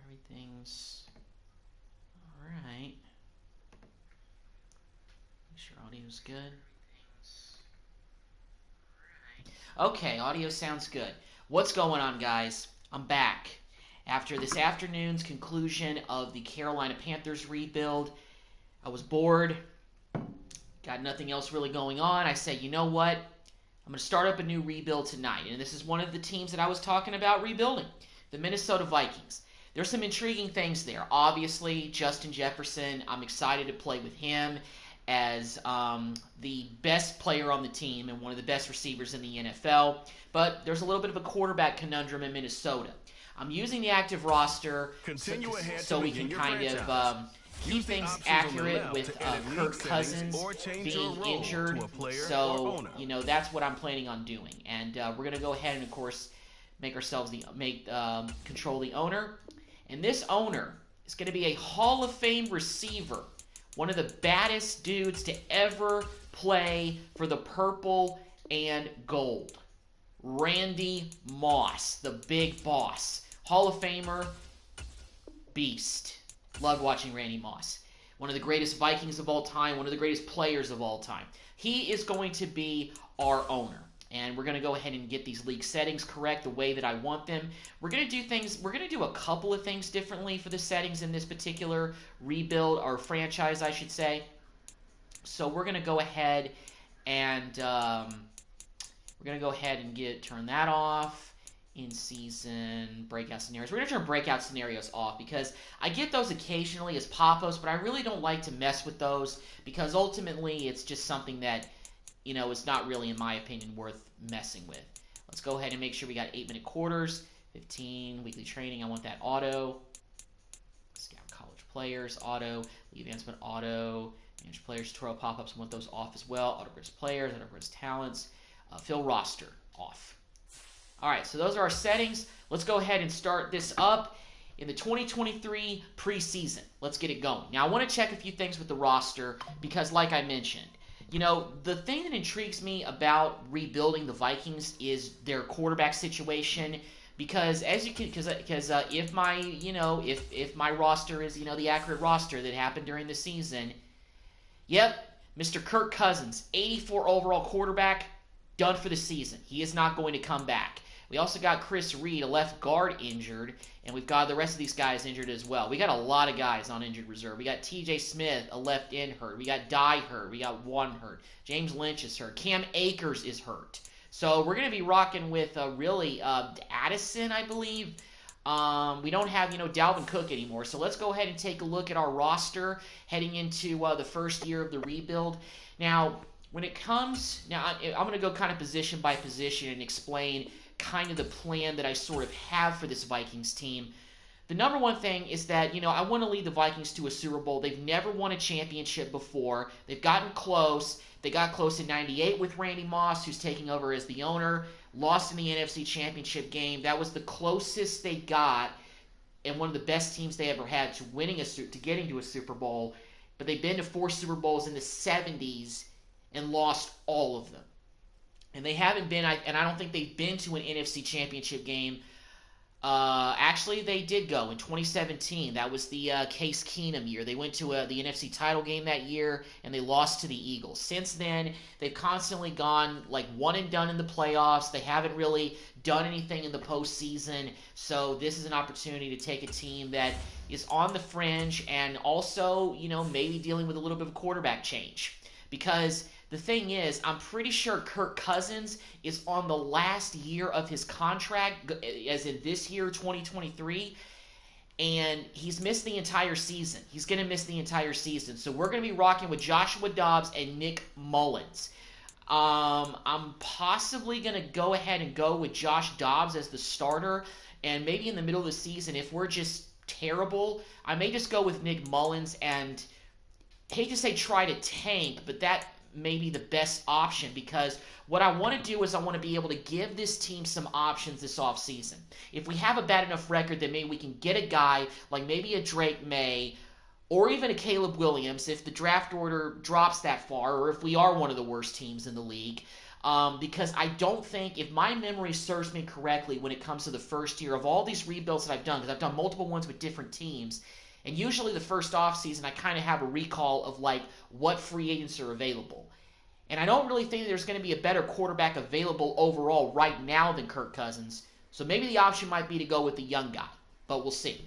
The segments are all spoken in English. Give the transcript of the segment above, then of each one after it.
Everything's alright. Make sure audio's good. Okay, audio sounds good. What's going on, guys? I'm back. After this afternoon's conclusion of the Carolina Panthers rebuild, I was bored. Got nothing else really going on. I said, you know what? I'm going to start up a new rebuild tonight. And this is one of the teams that I was talking about rebuilding, the Minnesota Vikings. There's some intriguing things there. Obviously, Justin Jefferson, I'm excited to play with him as the best player on the team and one of the best receivers in the NFL. But there's a little bit of a quarterback conundrum in Minnesota. I'm using the active roster so we can kind of keep things accurate with Kirk Cousins being injured. So, you know, that's what I'm planning on doing. And we're going to go ahead and, of course, make ourselves control the owner. And this owner is going to be a Hall of Fame receiver, one of the baddest dudes to ever play for the purple and gold. Randy Moss, the big boss. Hall of Famer, beast. Love watching Randy Moss. One of the greatest Vikings of all time, one of the greatest players of all time. He is going to be our owner. And we're going to go ahead and get these league settings correct the way that I want them. We're going to do a couple of things differently for the settings in this particular rebuild, or franchise, I should say. So we're going to go ahead and turn that off. In-season breakout scenarios. We're going to turn breakout scenarios off because I get those occasionally as pop-ups, but I really don't like to mess with those because ultimately it's just something that, you know, is not really, in my opinion, worth messing with. Let's go ahead and make sure we got 8-minute quarters, 15, weekly training. I want that auto. Scout college players, auto. League advancement, auto. Manage players, tutorial pop-ups. I want those off as well. Auto-bridge players, auto-bridge talents. Fill roster, off. All right, so those are our settings. Let's go ahead and start this up in the 2023 preseason. Let's get it going. Now, I want to check a few things with the roster because, like I mentioned, you know, the thing that intrigues me about rebuilding the Vikings is their quarterback situation. Because if my roster is, you know, the accurate roster that happened during the season, yep, Mr. Kirk Cousins, 84 overall quarterback, done for the season. He is not going to come back. We also got Chris Reed, a left guard, injured, and we've got the rest of these guys injured as well. We got a lot of guys on injured reserve. We got T.J. Smith, a left end, hurt. We got Dye hurt. We got one hurt. James Lynch is hurt. Cam Akers is hurt. So we're going to be rocking with Addison, I believe. We don't have, Dalvin Cook anymore. So let's go ahead and take a look at our roster heading into the first year of the rebuild. Now, when it comes, I'm going to go kind of position by position and explain kind of the plan that I sort of have for this Vikings team. The number one thing is that, I want to lead the Vikings to a Super Bowl. They've never won a championship before. They've gotten close. They got close in 98 with Randy Moss, who's taking over as the owner. Lost in the NFC Championship game. That was the closest they got and one of the best teams they ever had to getting to a Super Bowl. But they've been to 4 Super Bowls in the 70s and lost all of them. And they haven't been, and I don't think they've been to an NFC Championship game. Actually, they did go in 2017. That was the Case Keenum year. They went to the NFC title game that year, and they lost to the Eagles. Since then, they've constantly gone like one and done in the playoffs. They haven't really done anything in the postseason. So this is an opportunity to take a team that is on the fringe and also, maybe dealing with a little bit of quarterback change. Because the thing is, I'm pretty sure Kirk Cousins is on the last year of his contract, as in this year, 2023, and he's missed the entire season. He's going to miss the entire season. So we're going to be rocking with Joshua Dobbs and Nick Mullins. I'm possibly going to go ahead and go with Josh Dobbs as the starter, and maybe in the middle of the season, if we're just terrible, I may just go with Nick Mullins and, hate to say try to tank, but that may be the best option because what I want to do is I want to be able to give this team some options this offseason. If we have a bad enough record, then maybe we can get a guy like maybe a Drake May or even a Caleb Williams if the draft order drops that far or if we are one of the worst teams in the league. Because I don't think, if my memory serves me correctly, when it comes to the first year of all these rebuilds that I've done, because I've done multiple ones with different teams, and usually the first offseason I kind of have a recall of like what free agents are available. And I don't really think there's going to be a better quarterback available overall right now than Kirk Cousins. So maybe the option might be to go with the young guy, but we'll see.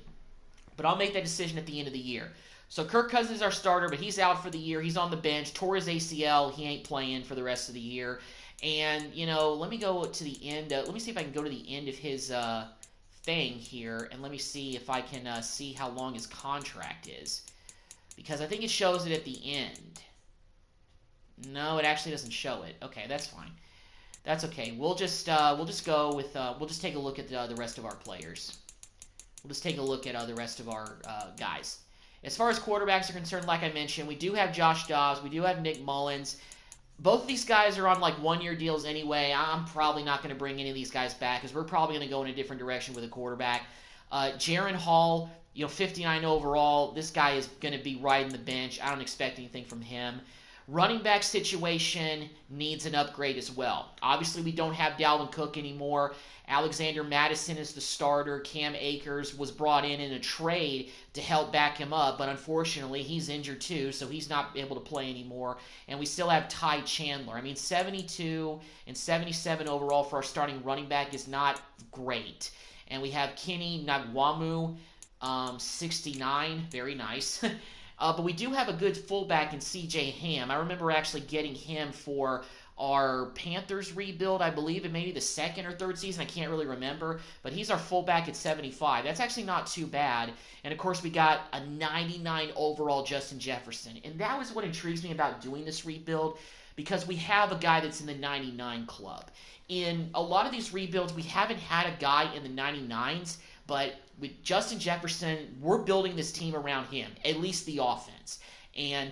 But I'll make that decision at the end of the year. So Kirk Cousins is our starter, but he's out for the year. He's on the bench. Tore his ACL. He ain't playing for the rest of the year. And, let me go to the end. Let me see if I can go to the end of his thing here, and let me see if I can see how long his contract is. Because I think it shows it at the end. No, it actually doesn't show it. Okay, that's fine. That's okay. We'll just go with we'll just take a look at the rest of our players. We'll just take a look at the rest of our guys. As far as quarterbacks are concerned, like I mentioned, we do have Josh Dobbs. We do have Nick Mullins. Both of these guys are on like one-year deals anyway. I'm probably not going to bring any of these guys back because we're probably going to go in a different direction with a quarterback. Jaron Hall, 59 overall. This guy is going to be riding the bench. I don't expect anything from him. Running back situation needs an upgrade as well. Obviously, we don't have Dalvin Cook anymore. Alexander Mattison is the starter. Cam Akers was brought in a trade to help back him up, but unfortunately, he's injured too, so he's not able to play anymore. And we still have Ty Chandler. 72 and 77 overall for our starting running back is not great. And we have Kenny Nagwamu, 69, very nice. But we do have a good fullback in C.J. Ham. I remember actually getting him for our Panthers rebuild, I believe, in maybe the second or third season. I can't really remember. But he's our fullback at 75. That's actually not too bad. And, of course, we got a 99 overall Justin Jefferson. And that was what intrigues me about doing this rebuild, because we have a guy that's in the 99 club. In a lot of these rebuilds, we haven't had a guy in the 99s, but with Justin Jefferson, we're building this team around him, at least the offense. And,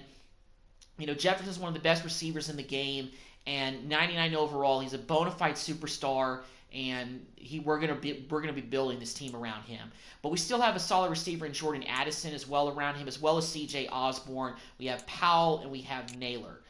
Jefferson's one of the best receivers in the game, and 99 overall. He's a bona fide superstar, and we're gonna be building this team around him. But we still have a solid receiver in Jordan Addison as well around him, as well as C.J. Osborne. We have Powell, and we have Naylor.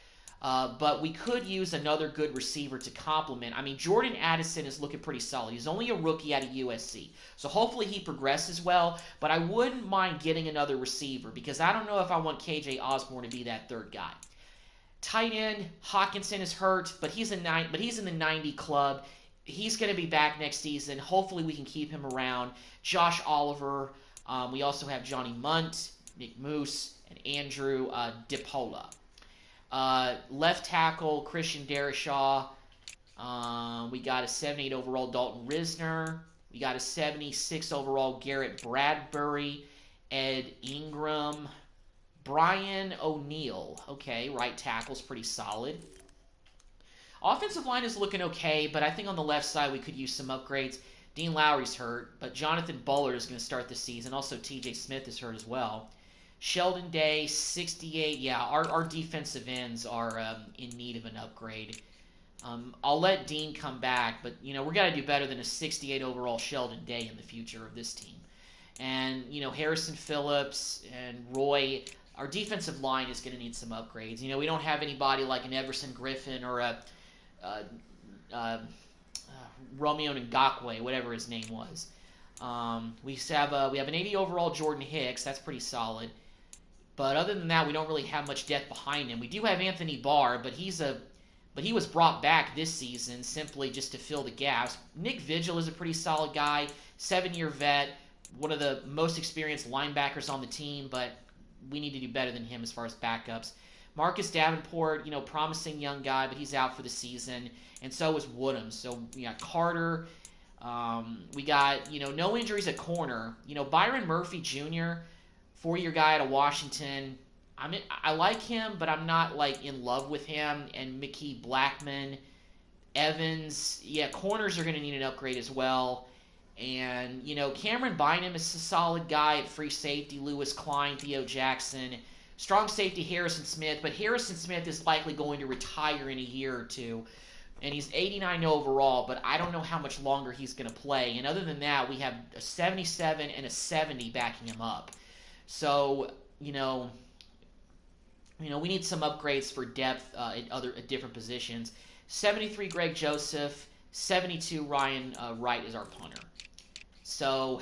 But we could use another good receiver to complement. Jordan Addison is looking pretty solid. He's only a rookie out of USC. So hopefully he progresses well. But I wouldn't mind getting another receiver, because I don't know if I want KJ Osborne to be that third guy. Tight end, Hawkinson is hurt, but he's in the 90 club. He's going to be back next season. Hopefully we can keep him around. Josh Oliver. We also have Johnny Munt, Nick Moose, and Andrew DiPola. Left tackle, Christian Darrisaw. We got a 78 overall Dalton Risner. We got a 76 overall Garrett Bradbury. Ed Ingram. Brian O'Neill. Okay, right tackle's pretty solid. Offensive line is looking okay, but I think on the left side we could use some upgrades. Dean Lowry's hurt, but Jonathan Bullard is going to start the season. Also, TJ Smith is hurt as well. Sheldon Day, 68. Yeah, our defensive ends are in need of an upgrade. I'll let Dean come back, but, we got to do better than a 68 overall Sheldon Day in the future of this team. And, Harrison Phillips and Roy, our defensive line is going to need some upgrades. We don't have anybody like an Everson Griffin or a Romeo Ngakwe, whatever his name was. We have an 80 overall Jordan Hicks. That's pretty solid. But other than that, we don't really have much depth behind him. We do have Anthony Barr, but he was brought back this season simply just to fill the gaps. Nick Vigil is a pretty solid guy, 7-year vet, one of the most experienced linebackers on the team, but we need to do better than him as far as backups. Marcus Davenport, promising young guy, but he's out for the season, and so is Woodham. So we got Carter. We got, no injuries at corner. Byron Murphy Jr., 4-year guy out of Washington. I like him, but I'm not, in love with him. And Mickey Blackman, Evans. Yeah, corners are going to need an upgrade as well. And, Cameron Bynum is a solid guy at free safety. Lewis Klein, Theo Jackson. Strong safety, Harrison Smith. But Harrison Smith is likely going to retire in a year or two. And he's 89 overall, but I don't know how much longer he's going to play. And other than that, we have a 77 and a 70 backing him up. So, we need some upgrades for depth at different positions. 73 Greg Joseph, 72 Ryan Wright is our punter. So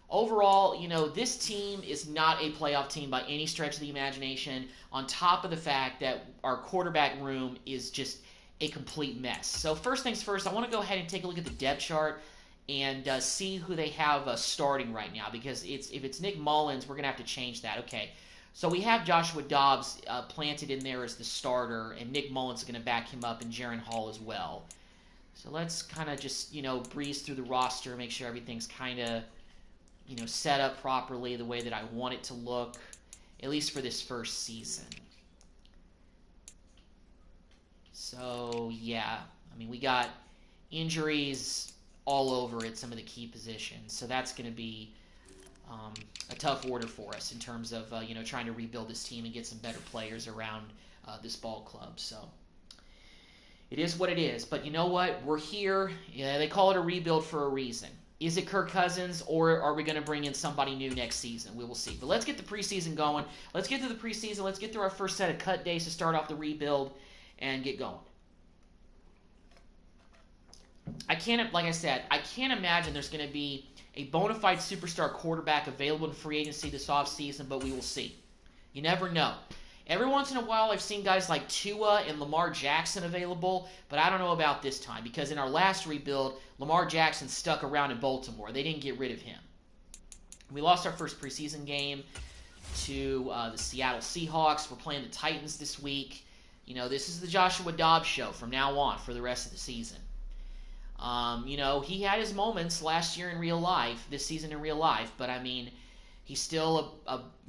overall, this team is not a playoff team by any stretch of the imagination, on top of the fact that our quarterback room is just a complete mess. So first things first, I want to go ahead and take a look at the depth chart and see who they have starting right now, because if it's Nick Mullins, we're going to have to change that. Okay, so we have Joshua Dobbs planted in there as the starter, and Nick Mullins is going to back him up, and Jaron Hall as well. So let's kind of just, breeze through the roster, make sure everything's kind of, set up properly the way that I want it to look, at least for this first season. So, yeah, I mean, we got injuries all over at some of the key positions, so that's going to be a tough order for us in terms of, trying to rebuild this team and get some better players around this ball club. So it is what it is, but you know what? We're here. Yeah, they call it a rebuild for a reason. Is it Kirk Cousins, or are we going to bring in somebody new next season? We will see. But let's get the preseason going. Let's get to the preseason. Let's get through our first set of cut days to start off the rebuild and get going. Like I said, I can't imagine there's going to be a bona fide superstar quarterback available in free agency this offseason, but we will see. You never know. Every once in a while, I've seen guys like Tua and Lamar Jackson available, but I don't know about this time, because in our last rebuild, Lamar Jackson stuck around in Baltimore. They didn't get rid of him. We lost our first preseason game to the Seattle Seahawks. We're playing the Titans this week. This is the Joshua Dobbs show from now on for the rest of the season. He had his moments last year in real life, this season in real life, but I mean, he's still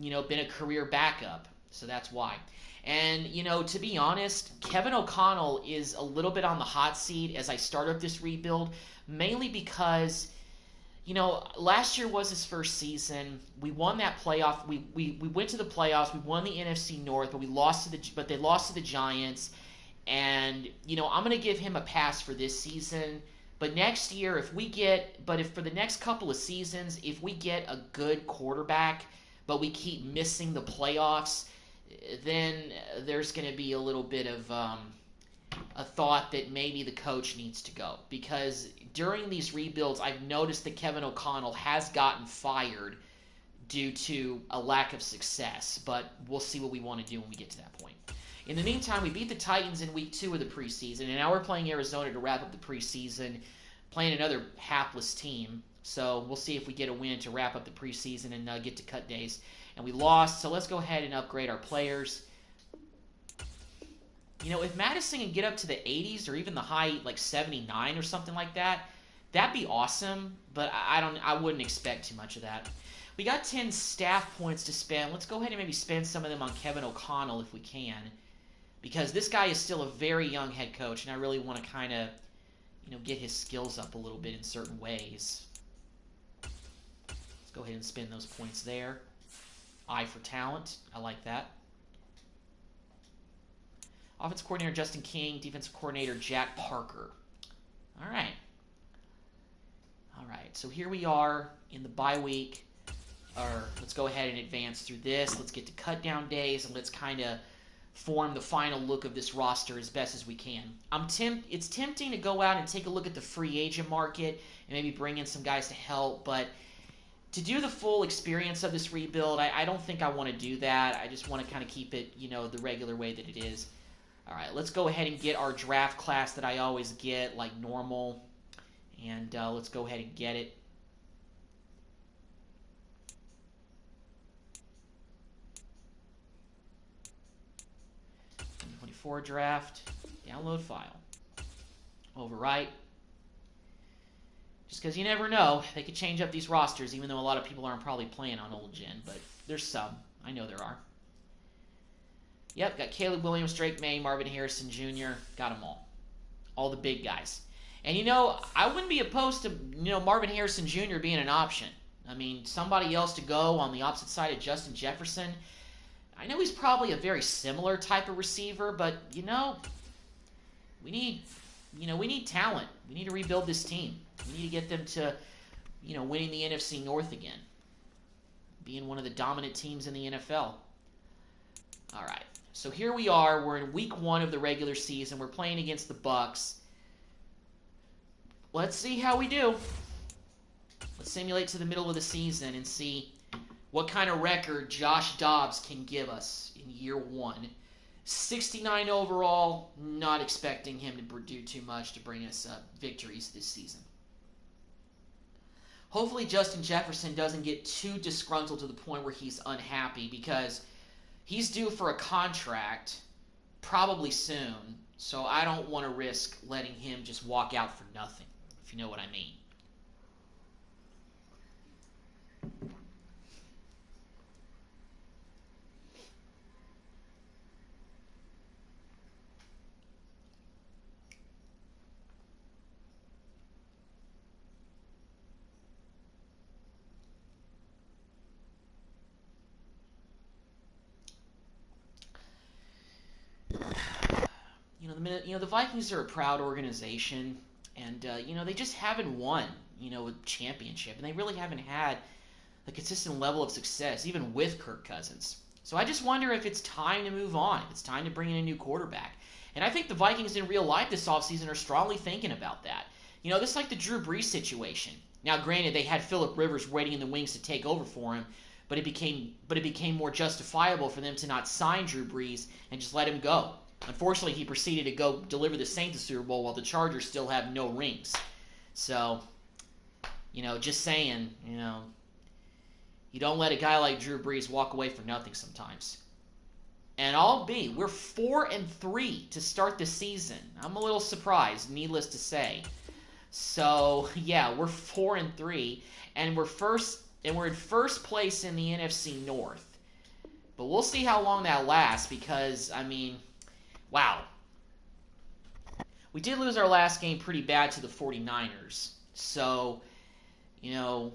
been a career backup. So that's why. And, to be honest, Kevin O'Connell is a little bit on the hot seat as I start up this rebuild, mainly because, last year was his first season. We won that playoff. We went to the playoffs. We won the NFC North, but they lost to the Giants. And, I'm going to give him a pass for this season. But next year, if for the next couple of seasons, if we get a good quarterback, but we keep missing the playoffs, then there's going to be a little bit of a thought that maybe the coach needs to go. Because during these rebuilds, I've noticed that Kevin O'Connell has gotten fired due to a lack of success. But we'll see what we want to do when we get to that point. In the meantime, we beat the Titans in week 2 of the preseason, and now we're playing Arizona to wrap up the preseason, playing another hapless team. So we'll see if we get a win to wrap up the preseason and get to cut days. And we lost, so let's go ahead and upgrade our players. If Madison can get up to the 80s or even the high, 79 or something like that, that'd be awesome, but I wouldn't expect too much of that. We got 10 staff points to spend. Let's go ahead and maybe spend some of them on Kevin O'Connell if we can, because this guy is still a very young head coach, and I really want to kind of, get his skills up a little bit in certain ways. Let's go ahead and spend those points there. Eye for talent. I like that. Offensive coordinator Justin King. Defensive coordinator Jack Parker. All right. All right. So here we are in the bye week. Let's go ahead and advance through this. Let's get to cut down days, and let's kind of form the final look of this roster as best as we can. It's tempting to go out and take a look at the free agent market and maybe bring in some guys to help, but to do the full experience of this rebuild, I don't think I want to do that. I just want to kind of keep it, the regular way that it is. All right, let's go ahead and get our draft class that I always get, like normal. And let's go ahead and get it. '24 draft, download file, overwrite. Just because you never know, they could change up these rosters, even though a lot of people aren't probably playing on old gen, but there's some. I know there are. Yep, got Caleb Williams, Drake May, Marvin Harrison Jr., got them all. All the big guys. And I wouldn't be opposed to, Marvin Harrison Jr. being an option. I mean, somebody else to go on the opposite side of Justin Jefferson. I know he's probably a very similar type of receiver, but, we need talent. We need to rebuild this team. We need to get them to, winning the NFC North again. Being one of the dominant teams in the NFL. All right. So here we are. We're in week 1 of the regular season. We're playing against the Bucks. Let's see how we do. Let's simulate to the middle of the season and see what kind of record Josh Dobbs can give us in year 1. 69 overall, not expecting him to do too much to bring us victories this season. Hopefully Justin Jefferson doesn't get too disgruntled to the point where he's unhappy, because he's due for a contract probably soon, so I don't want to risk letting him just walk out for nothing, if you know what I mean. The Vikings are a proud organization, and they just haven't won a championship, and they really haven't had a consistent level of success, even with Kirk Cousins. So I just wonder if it's time to move on, if it's time to bring in a new quarterback. And I think the Vikings in real life this offseason are strongly thinking about that. This is like the Drew Brees situation. Now, granted, they had Phillip Rivers waiting in the wings to take over for him, but it became more justifiable for them to not sign Drew Brees and just let him go. Unfortunately, he proceeded to go deliver the Saints the Super Bowl while the Chargers still have no rings. So, just saying, you don't let a guy like Drew Brees walk away for nothing sometimes. And we're 4-3 to start the season. I'm a little surprised, needless to say. So, yeah, we're 4-3, and we're in first place in the NFC North. But we'll see how long that lasts, because wow. We did lose our last game pretty bad to the 49ers. So, and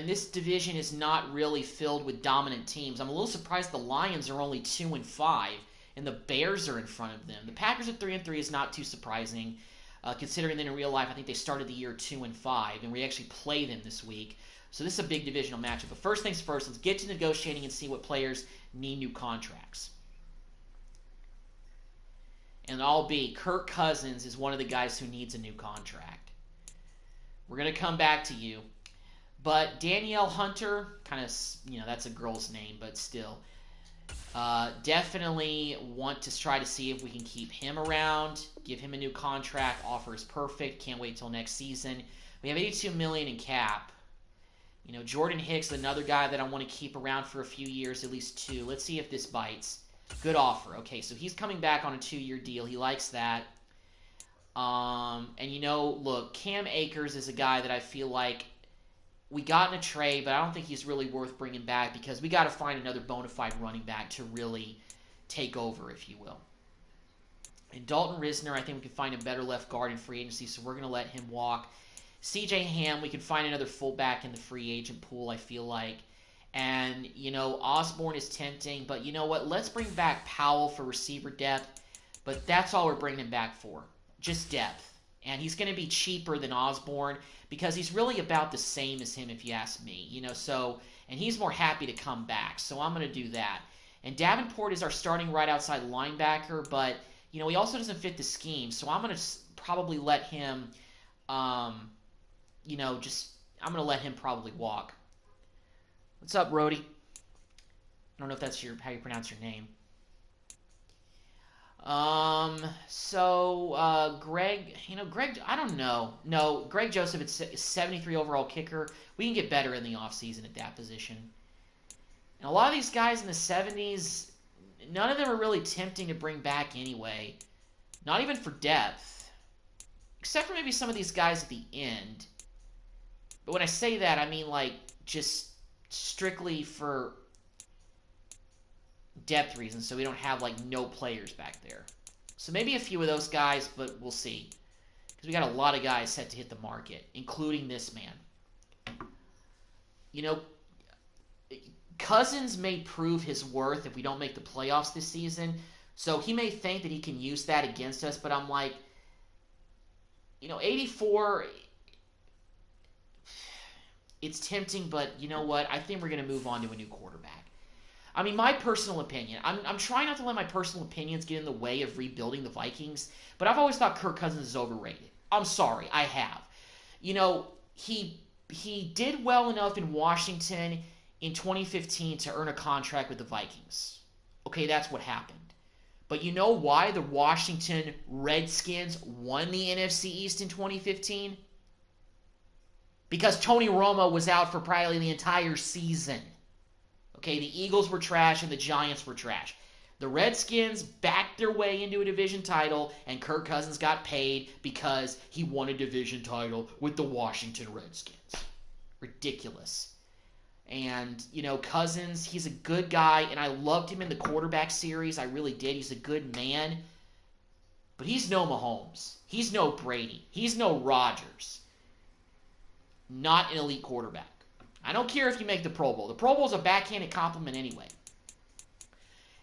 this division is not really filled with dominant teams. I'm a little surprised the Lions are only 2-5, and the Bears are in front of them. The Packers at 3-3 is not too surprising, considering that in real life, I think they started the year 2-5, and we actually play them this week. So this is a big divisional matchup. But first things first, let's get to negotiating and see what players need new contracts. And Kirk Cousins is one of the guys who needs a new contract. We're going to come back to you. But Danielle Hunter, that's a girl's name, but still. Definitely want to try to see if we can keep him around, give him a new contract. Offer is perfect. Can't wait till next season. We have $82 million in cap. Jordan Hicks, another guy that I want to keep around for a few years, at least 2. Let's see if this bites. Good offer. Okay, so he's coming back on a 2-year deal. He likes that. Look, Cam Akers is a guy that I feel like we got in a trade, but I don't think he's really worth bringing back, because we got to find another bona fide running back to really take over, if you will. And Dalton Risner, I think we can find a better left guard in free agency, so we're going to let him walk. CJ Ham, we can find another fullback in the free agent pool, I feel like. And, Osborne is tempting, but you know what? Let's bring back Powell for receiver depth, but that's all we're bringing him back for, just depth. And he's going to be cheaper than Osborne, because he's really about the same as him, if you ask me. And he's more happy to come back, so I'm going to do that. And Davenport is our starting right outside linebacker, but, he also doesn't fit the scheme, so I'm going to probably let him, I'm going to let him probably walk. What's up, Rody? I don't know if that's how you pronounce your name. Greg, I don't know. No, Greg Joseph is 73 overall kicker. We can get better in the offseason at that position. And a lot of these guys in the 70s, none of them are really tempting to bring back anyway. Not even for depth. Except for maybe some of these guys at the end. But when I say that, I mean just strictly for depth reasons, so we don't have no players back there. So maybe a few of those guys, but we'll see, because we got a lot of guys set to hit the market, including this man. Cousins may prove his worth if we don't make the playoffs this season, so he may think that he can use that against us, but I'm 84, it's tempting, but you know what? I think we're going to move on to a new quarterback. I mean, my personal opinion. I'm trying not to let my personal opinions get in the way of rebuilding the Vikings, but I've always thought Kirk Cousins is overrated. I'm sorry, I have. You know, he did well enough in Washington in 2015 to earn a contract with the Vikings. Okay, that's what happened. But you know why the Washington Redskins won the NFC East in 2015? Because Tony Romo was out for probably the entire season. Okay, the Eagles were trash and the Giants were trash. The Redskins backed their way into a division title, and Kirk Cousins got paid because he won a division title with the Washington Redskins. Ridiculous. And, you know, Cousins, he's a good guy, and I loved him in the quarterback series. I really did. He's a good man. But he's no Mahomes. He's no Brady. He's no Rodgers. Not an elite quarterback. I don't care if you make the Pro Bowl. The Pro Bowl is a backhanded compliment anyway.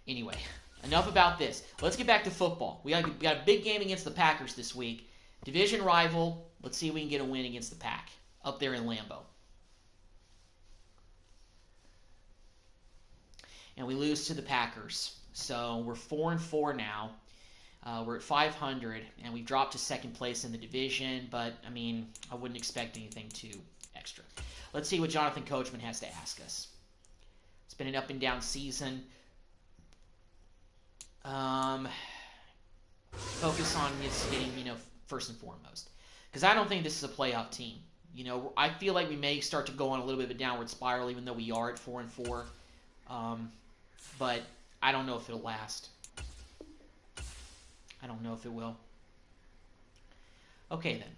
Anyway, enough about this. Let's get back to football. We got a big game against the Packers this week. Division rival. Let's see if we can get a win against the Pack up there in Lambeau. And we lose to the Packers. So we're 4-4 now. We're at 500, and we've dropped to second place in the division. But, I mean, I wouldn't expect anything too extra. Let's see what Jonathan Coachman has to ask us. It's been an up and down season. Focus on just getting, first and foremost. Because I don't think this is a playoff team. I feel like we may start to go on a little bit of a downward spiral, even though we are at 4-4. But I don't know if it'll last. I don't know if it will. Okay, then.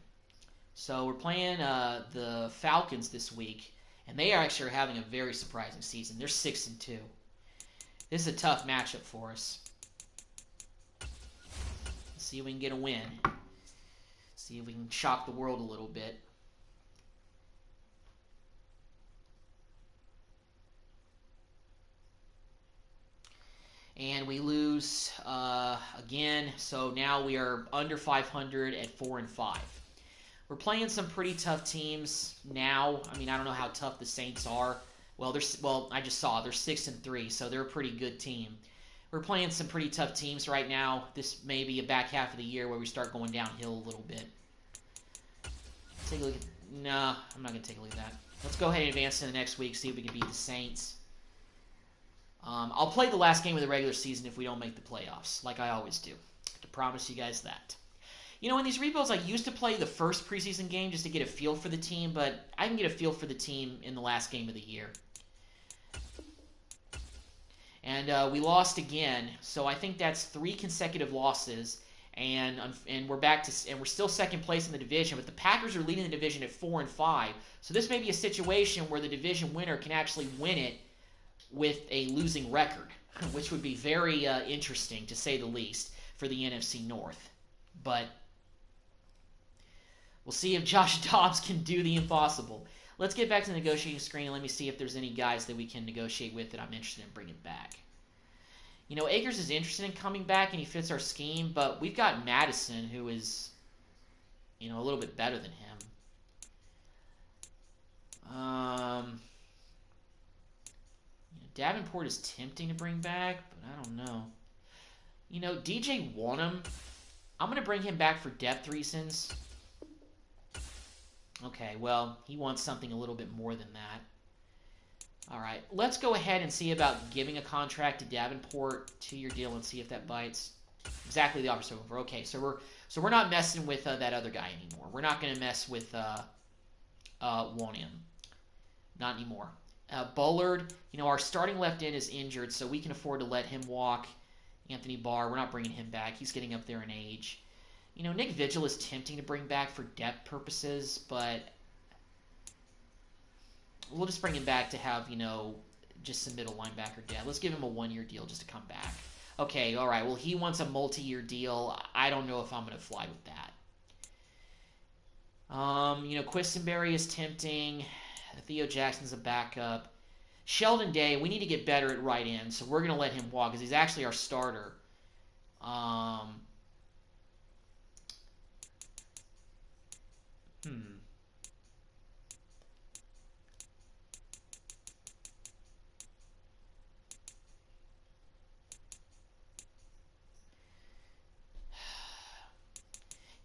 So we're playing the Falcons this week, and they are actually having a very surprising season. They're 6-2. This is a tough matchup for us. Let's see if we can get a win. See if we can shock the world a little bit. And we lose again, so now we are under 500 at 4-5. We're playing some pretty tough teams now. I mean, I don't know how tough the Saints are. Well, I just saw they're 6-3, so they're a pretty good team. We're playing some pretty tough teams right now. This may be a back half of the year where we start going downhill a little bit. Take a look at. Nah, I'm not gonna take a look at that. Let's go ahead and advance to the next week. See if we can beat the Saints. I'll play the last game of the regular season if we don't make the playoffs, like I always do. I can promise you guys that. In these rebuilds, I used to play the first preseason game just to get a feel for the team, but I can get a feel for the team in the last game of the year. And we lost again, so I think that's 3 consecutive losses, and we're back to, and we're still second place in the division, but the Packers are leading the division at 4-5. So this may be a situation where the division winner can actually win it with a losing record, which would be very interesting, to say the least, for the NFC North. But we'll see if Josh Dobbs can do the impossible. Let's get back to the negotiating screen and let me see if there's any guys that we can negotiate with that I'm interested in bringing back. Akers is interested in coming back, and he fits our scheme, but we've got Madison, who is, a little bit better than him. Davenport is tempting to bring back, but I don't know. DJ Wanham, I'm going to bring him back for depth reasons. Okay, well, he wants something a little bit more than that. All right, let's go ahead and see about giving a contract to Davenport, 2-year deal, and see if that bites. Exactly the opposite. Okay, so we're not messing with that other guy anymore. We're not going to mess with Wanham. Not anymore. Bullard, our starting left end is injured, so we can afford to let him walk. Anthony Barr, we're not bringing him back. He's getting up there in age. Nick Vigil is tempting to bring back for depth purposes, but we'll just bring him back to have, just some middle linebacker depth. Let's give him a 1-year deal just to come back. Okay, all right. Well, he wants a multi-year deal. I don't know if I'm going to fly with that. Quisenberry is tempting. Theo Jackson's a backup. Sheldon Day, we need to get better at right end, so we're going to let him walk because he's actually our starter. Hmm.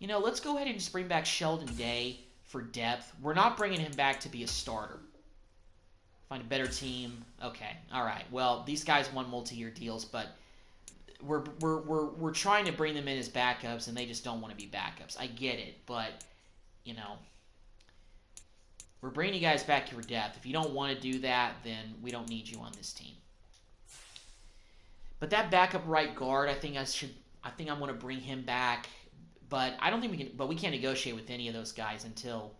let's go ahead and just bring back Sheldon Day for depth. We're not bringing him back to be a starter. Find a better team. Okay, all right. Well, these guys want multi-year deals, but we're trying to bring them in as backups, and they just don't want to be backups. I get it, but we're bringing you guys back to your depth. If you don't want to do that, then we don't need you on this team. But that backup right guard, I think I'm going to bring him back. But I don't think we can. But we can't negotiate with any of those guys until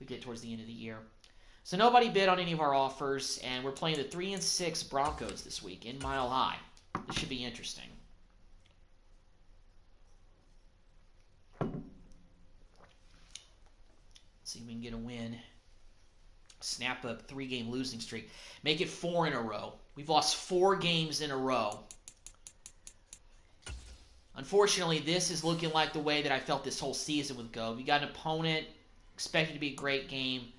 we get towards the end of the year. So nobody bid on any of our offers, and we're playing the 3-6 Broncos this week in Mile High. This should be interesting. Let's see if we can get a win. Snap a 3-game losing streak. Make it 4 in a row. We've lost 4 games in a row. Unfortunately, this is looking like the way that I felt this whole season would go. We got an opponent, expected to be a great game.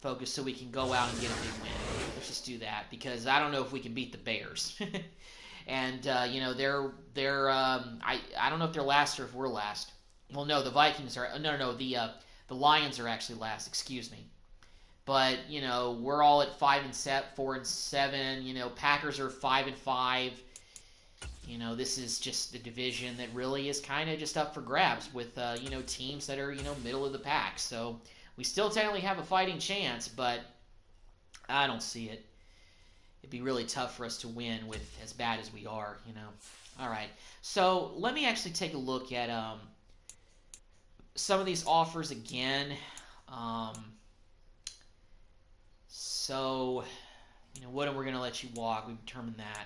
Focus so we can go out and get a big win. Let's just do that, because I don't know if we can beat the Bears. And I don't know if they're last or if we're last. Well, no, the Vikings are. No, the Lions are actually last. Excuse me. But we're all at 5-7, 4-7. Packers are 5-5. This is just the division that really is kind of just up for grabs with teams that are middle of the pack. So we still technically have a fighting chance, but I don't see it. It'd be really tough for us to win with as bad as we are. All right. So let me actually take a look at some of these offers again. So what we're going to let you walk. We've determined that.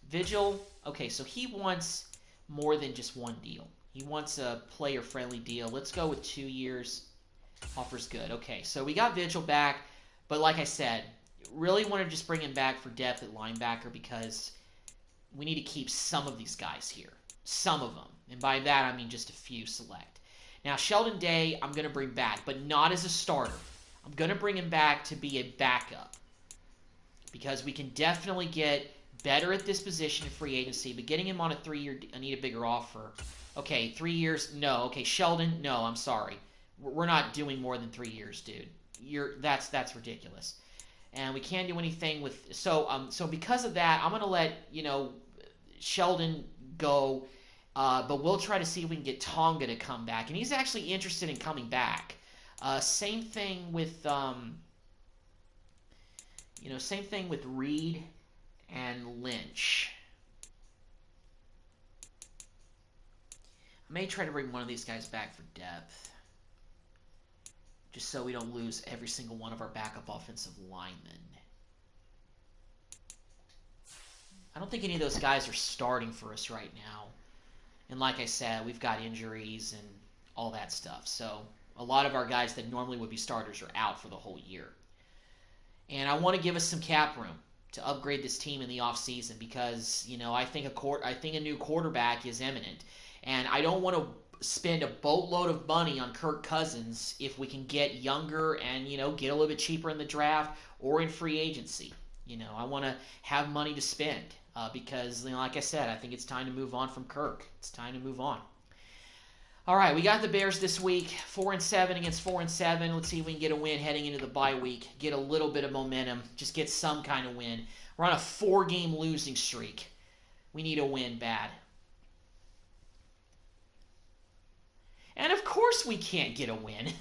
Vigil, okay, so he wants more than just one deal. He wants a player-friendly deal. Let's go with 2 years. Offer's good. Okay, so we got Vigil back, but like I said, really want to just bring him back for depth at linebacker because we need to keep some of these guys here. Some of them. And by that, I mean just a few select. Now, Sheldon Day, I'm going to bring back, but not as a starter. I'm going to bring him back to be a backup because we can definitely get better at this position in free agency, but getting him on a 3-year, I need a bigger offer. Okay, 3 years, no. Okay, Sheldon, no, I'm sorry. We're not doing more than 3 years, dude. That's ridiculous. And we can't do anything with, so because of that, I'm going to let, Sheldon go, but we'll try to see if we can get Tonga to come back. And he's actually interested in coming back. Same thing with, same thing with Reed and Lynch. I may try to bring one of these guys back for depth, just so we don't lose every single one of our backup offensive linemen. I don't think any of those guys are starting for us right now. And like I said, we've got injuries and all that stuff. So a lot of our guys that normally would be starters are out for the whole year. And I want to give us some cap room to upgrade this team in the offseason because, I think a new quarterback is imminent. And I don't want to spend a boatload of money on Kirk Cousins if we can get younger and, get a little bit cheaper in the draft or in free agency. I want to have money to spend because, like I said, I think it's time to move on from Kirk. It's time to move on. All right, we got the Bears this week, 4-7 against 4-7. Let's see if we can get a win heading into the bye week. Get a little bit of momentum. Just get some kind of win. We're on a 4-game losing streak. We need a win bad. And of course we can't get a win.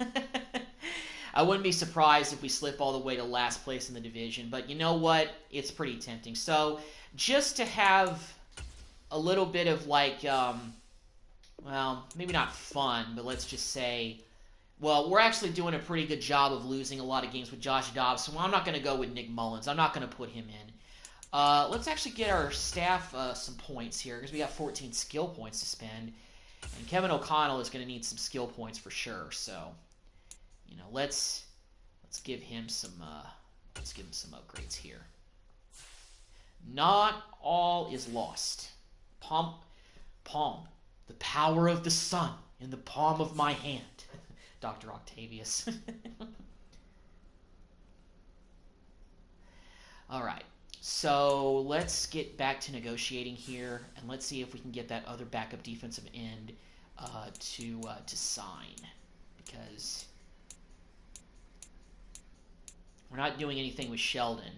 I wouldn't be surprised if we slip all the way to last place in the division. But you know what? It's pretty tempting. So just to have a little bit of well, maybe not fun, but let's just say, well, we're actually doing a pretty good job of losing a lot of games with Josh Dobbs, so I'm not going to go with Nick Mullins. I'm not going to put him in. Let's actually get our staff some points here because we got 14 skill points to spend, and Kevin O'Connell is going to need some skill points for sure. So, let's give him some upgrades here. Not all is lost. Palm. The power of the sun in the palm of my hand. Dr. Octavius. All right. So let's get back to negotiating here, and let's see if we can get that other backup defensive end to sign, because we're not doing anything with Sheldon.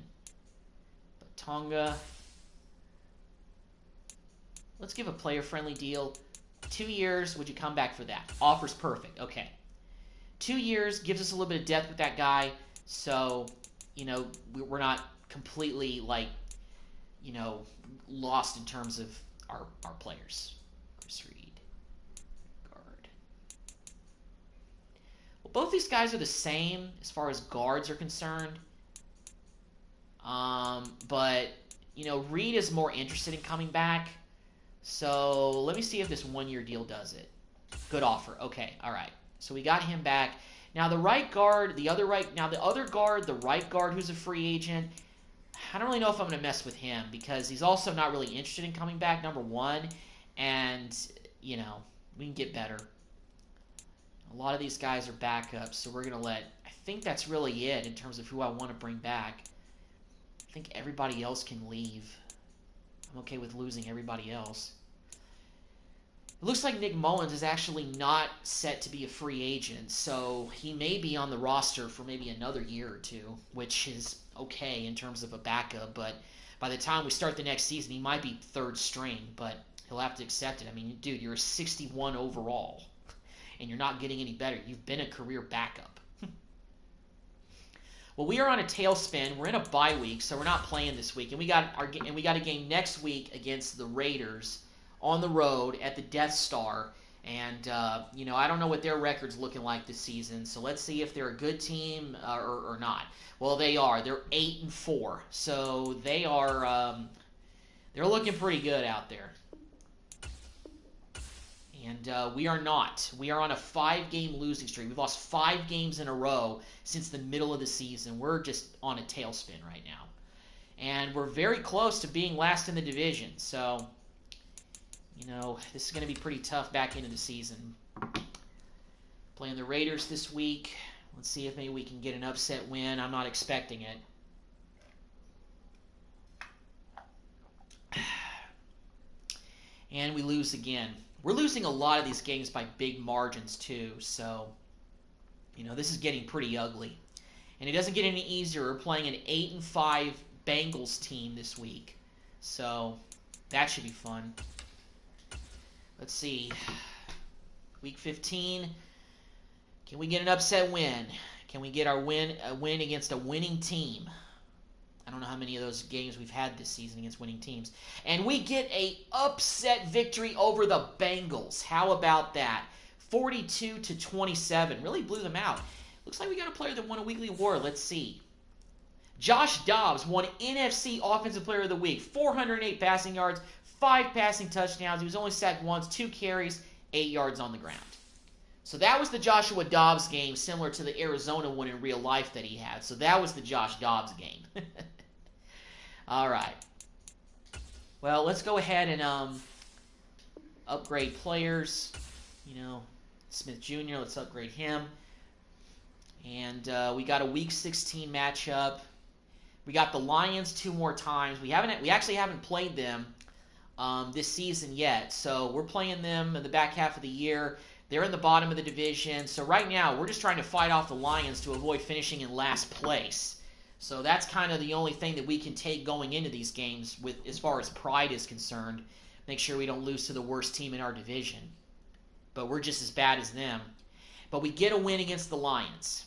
But Tonga, let's give a player-friendly deal. 2 years, would you come back for that? Offer's perfect. Okay. 2 years gives us a little bit of depth with that guy, so, you know, we're not completely, like, you know, lost in terms of our players. Chris Reed, guard. Well, both these guys are the same as far as guards are concerned. But, you know, Reed is more interested in coming back. So let me see if this 1-year deal does it. Good offer. Okay, all right. So we got him back. Now the right guard, the other guard, the right guard who's a free agent, I don't really know if I'm going to mess with him because he's also not really interested in coming back, number one. And, you know, we can get better. A lot of these guys are backups, so we're going to I think that's really it in terms of who I want to bring back. I think everybody else can leave. I'm okay with losing everybody else. It looks like Nick Mullins is actually not set to be a free agent, so he may be on the roster for maybe another year or two, which is okay in terms of a backup, but by the time we start the next season, he might be third string, but he'll have to accept it. I mean, dude, you're a 61 overall, and you're not getting any better. You've been a career backup. Well, we are on a tailspin. We're in a bye week, so we're not playing this week, and we got a game next week against the Raiders on the road at the Death Star. And you know, I don't know what their record's looking like this season, so let's see if they're a good team or not. Well, they are. They're 8-4, so they are. They're looking pretty good out there. And we are not. We are on a 5-game losing streak. We've lost 5 games in a row since the middle of the season. We're just on a tailspin right now. And we're very close to being last in the division. So, you know, this is going to be pretty tough back into the season. Playing the Raiders this week. Let's see if maybe we can get an upset win. I'm not expecting it. And we lose again. We're losing a lot of these games by big margins too, so, you know, this is getting pretty ugly. And it doesn't get any easier. We're playing an 8-5 Bengals team this week, so that should be fun. Let's see. Week 15. Can we get an upset win? Can we get a win against a winning team? I don't know how many of those games we've had this season against winning teams. And we get a upset victory over the Bengals. How about that? 42-27. Really blew them out. Looks like we got a player that won a weekly award. Let's see. Josh Dobbs won NFC Offensive Player of the Week. 408 passing yards, 5 passing touchdowns. He was only sacked once, 2 carries, 8 yards on the ground. So that was the Joshua Dobbs game, similar to the Arizona one in real life that he had. So that was the Josh Dobbs game. All right. Well, let's go ahead and upgrade players. You know, Smith Jr., let's upgrade him. And we got a Week 16 matchup. We got the Lions 2 more times. We actually haven't played them this season yet. So we're playing them in the back half of the year. They're in the bottom of the division. So right now, we're just trying to fight off the Lions to avoid finishing in last place. So that's kind of the only thing that we can take going into these games with, as far as pride is concerned. Make sure we don't lose to the worst team in our division. But we're just as bad as them. But we get a win against the Lions.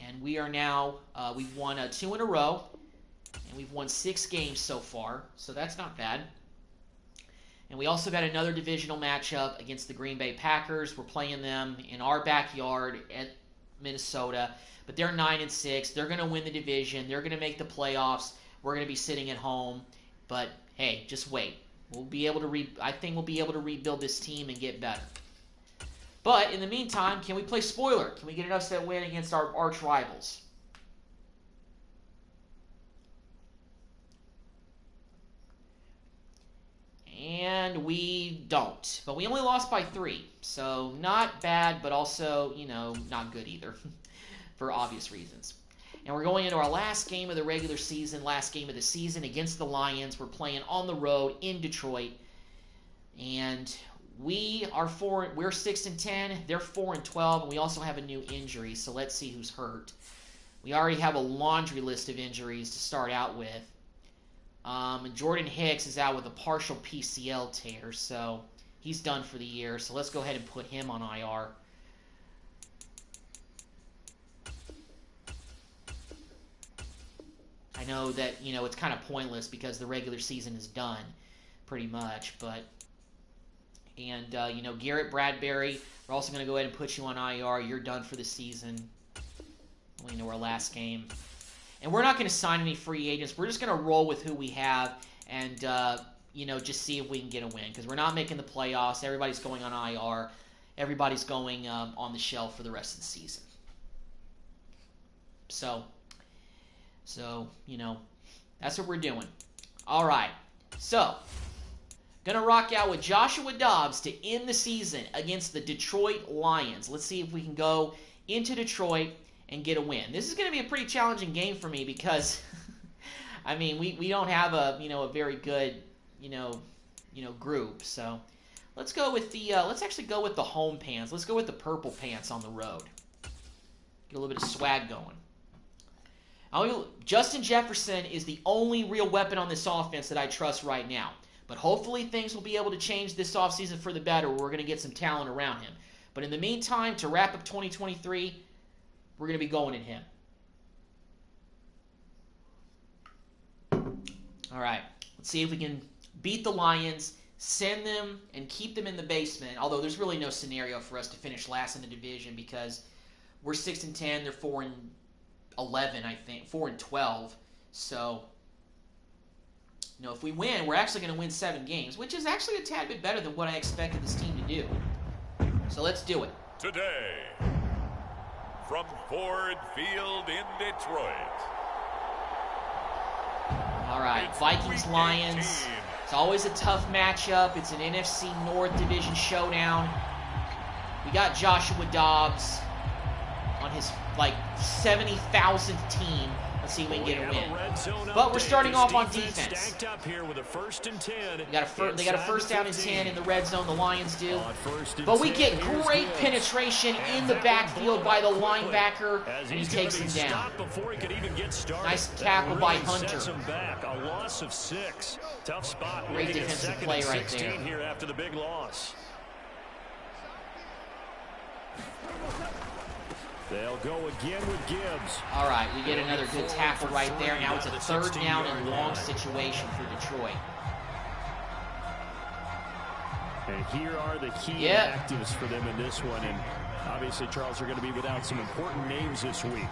And we are now, we've won 2 in a row. And we've won 6 games so far. So that's not bad. And we also got another divisional matchup against the Green Bay Packers. We're playing them in our backyard at Minnesota. But they're 9-6. They're going to win the division. They're going to make the playoffs. We're going to be sitting at home. But, hey, just wait. We'll be able to I think we'll be able to rebuild this team and get better. But, in the meantime, can we play spoiler? Can we get an upset win against our arch rivals? And we don't. But we only lost by 3. So, not bad, but also, you know, not good either. For obvious reasons. And we're going into our last game of the regular season, last game of the season against the Lions. We're playing on the road in Detroit. And we're 6-10, they're 4-12, and we also have a new injury, so let's see who's hurt. We already have a laundry list of injuries to start out with. Jordan Hicks is out with a partial PCL tear, so he's done for the year. So let's go ahead and put him on IR. I know that, it's kind of pointless because the regular season is done pretty much, but... And, Garrett Bradbury, we're also going to go ahead and put you on IR. You're done for the season. We know our last game. And we're not going to sign any free agents. We're just going to roll with who we have and, just see if we can get a win. Because we're not making the playoffs. Everybody's going on IR. Everybody's going on the shelf for the rest of the season. So, that's what we're doing. All right. So, going to rock out with Joshua Dobbs to end the season against the Detroit Lions. Let's see if we can go into Detroit and get a win. This is going to be a pretty challenging game for me because, we don't have a very good, group. So let's go with let's actually go with the home pants. Let's go with the purple pants on the road. Get a little bit of swag going. Justin Jefferson is the only real weapon on this offense that I trust right now. But hopefully things will be able to change this offseason for the better. We're going to get some talent around him. But in the meantime, to wrap up 2023, we're going to be going at him. All right. Let's see if we can beat the Lions, send them, and keep them in the basement. Although there's really no scenario for us to finish last in the division because we're 6-10. They're 4-11, I think. 4-12. So... if we win, we're actually going to win 7 games, which is actually a tad bit better than what I expected this team to do. So let's do it. Today, from Ford Field in Detroit. All right, Vikings-Lions. It's always a tough matchup. It's an NFC North Division showdown. We got Joshua Dobbs on his, 70,000th team. Let's see if we can get a win. But we're starting off on defense. They got a first down and 10 in the red zone, the Lions do. But we get great penetration in the backfield by the linebacker, and he takes him down. Nice tackle by Hunter. Great defensive play right there. They'll go again with Gibbs. All right, we get another good tackle right there. Now it's a third down and long situation for Detroit. And here are the key actives for them in this one. And obviously, Charles, are going to be without some important names this week.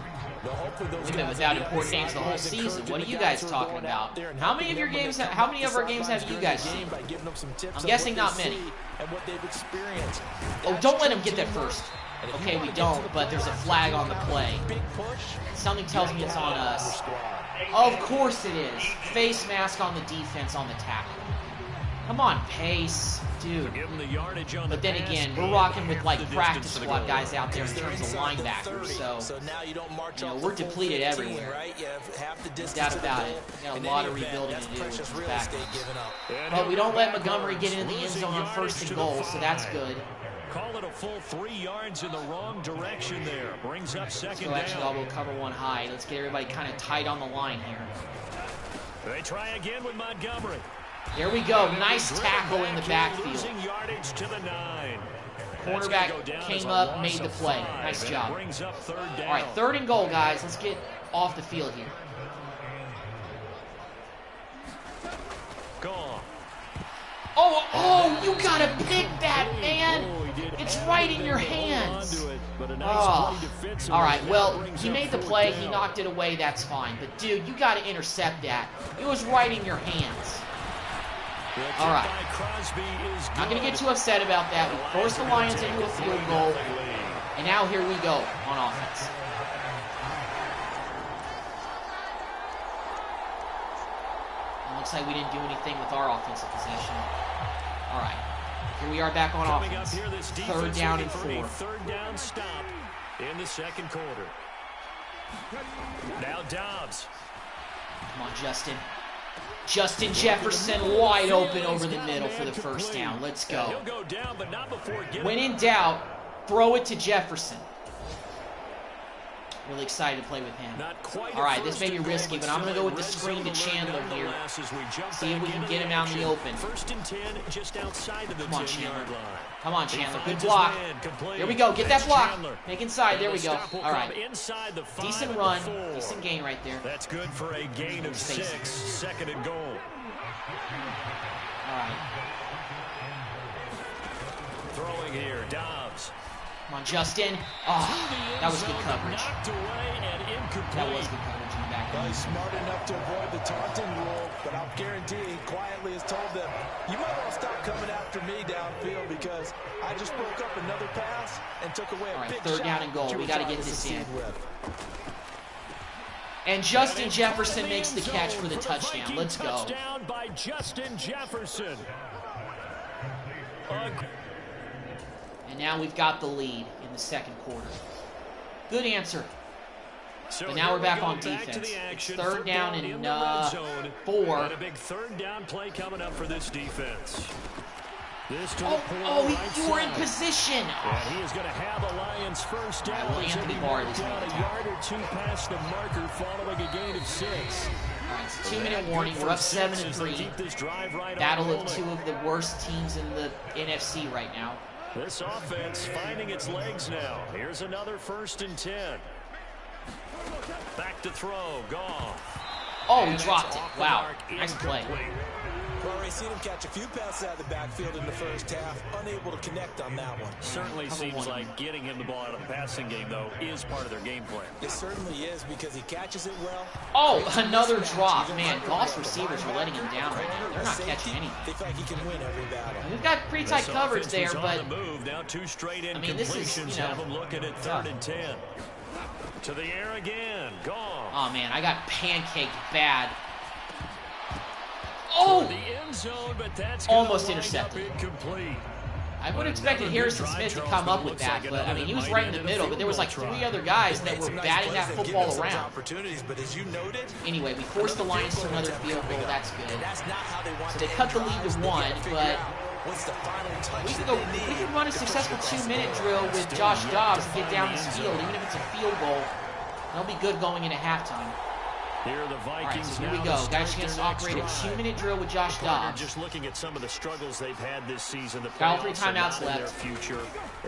We've been without important names the whole season. What are you guys talking about? How many of our games have you guys seen? I'm guessing not many. Oh, don't let him get that first. Okay, we don't, but there's a flag on the play. Something tells me it's on us. Of course it is. Face mask on the defense on the tackle. Come on, Pace. Dude. But then again, we're rocking with practice squad guys out there in terms of linebackers, so we're depleted everywhere. No doubt about it. We got a lot of rebuilding to do with this backfield. But we don't let Montgomery get into the end zone on 1st and goal, so that's good. Call it a full 3 yards in the wrong direction there. Brings up second down. Actually, I'll go cover one high. Let's get everybody kind of tight on the line here. They try again with Montgomery. There we go. Nice tackle in the backfield. Losing yardage to the 9. Cornerback came up, made the play. Nice job. Brings up third down. All right, 3rd and goal, guys. Let's get off the field here. Gone. Oh, you gotta pick that, man. It's right in your hands. Oh. All right, well, he made the play. He knocked it away. That's fine. But, dude, you gotta intercept that. It was right in your hands. All right. Not going to get too upset about that. We forced the Lions into a field goal. And now here we go on offense. It looks like we didn't do anything with our offensive possession. All right. Here we are back on offense. 3rd down and 4. 3rd down stop in the second quarter. Now Dobbs. Come on, Justin. Justin Jefferson wide open over the middle for the first down. Let's go. When in doubt, throw it to Jefferson. Really excited to play with him. All right, this may be risky, but I'm going to go with the screen to Chandler here. See if we can get him out in the open. Come on, Chandler. Come on, Chandler. Good block. There we go. Get that block. Make inside. There we go. All right. Decent run. Decent gain right there. That's good for a gain of 6. 2nd and goal. All right. Throwing here, Dobbs. Come on, Justin. Oh, that was good coverage. That was good coverage in the back. Well, he's smart enough to avoid the taunting rule, but I'll guarantee he quietly has told them, you might want to stop coming after me downfield because I just broke up another pass and took away a big shot. Third down and goal. We got to get this in. And Justin Jefferson makes the catch for the touchdown. Let's go. Touchdown by Justin Jefferson. And now we've got the lead in the second quarter. Good answer. But now we're back on defense. It's third down and 4. And a big third down play coming up for this defense. You were in position. And he is going to have a Lions first down. Anthony Barr this a yard or 2 past the marker following a gain of 6. All right, it's a 2-minute warning. We're up 7-3. Battle of 2 of the worst teams in the NFC right now. This offense finding its legs now. Here's another 1st and 10. Back to throw. Goff. Oh, he dropped it. Wow. Nice play. Well, we've seen him catch a few passes out of the backfield in the first half. Unable to connect on that one. Certainly seems like getting him the ball out of the passing game, though, is part of their game plan. It certainly is because he catches it well. Oh, another drop. Man, Goff's receivers are letting him down right now. They're not catching anything. They feel like he can win every battle. We've got pretty tight coverage there, but Now 2 straight I mean, this is, have him looking at 3rd and 10. To the air again. Goff. Oh, man, I got pancaked bad. Oh! Almost intercepted. I would have expected Harrison Smith to come up with that, but I mean, he was right in the middle, but there was like 3 other guys that were batting that football around. Anyway, we forced the Lions to another field goal. That's good. So they cut the lead to 1, but we can run a successful 2-minute drill with Josh Dobbs and get down this field, even if it's a field goal. That'll be good going into halftime. Here are the Vikings. All right, so here we go. Got a chance to operate a 2-minute drill with Josh Dobbs. Just looking at some of the struggles they've had this season. The got 3 timeouts left. Their future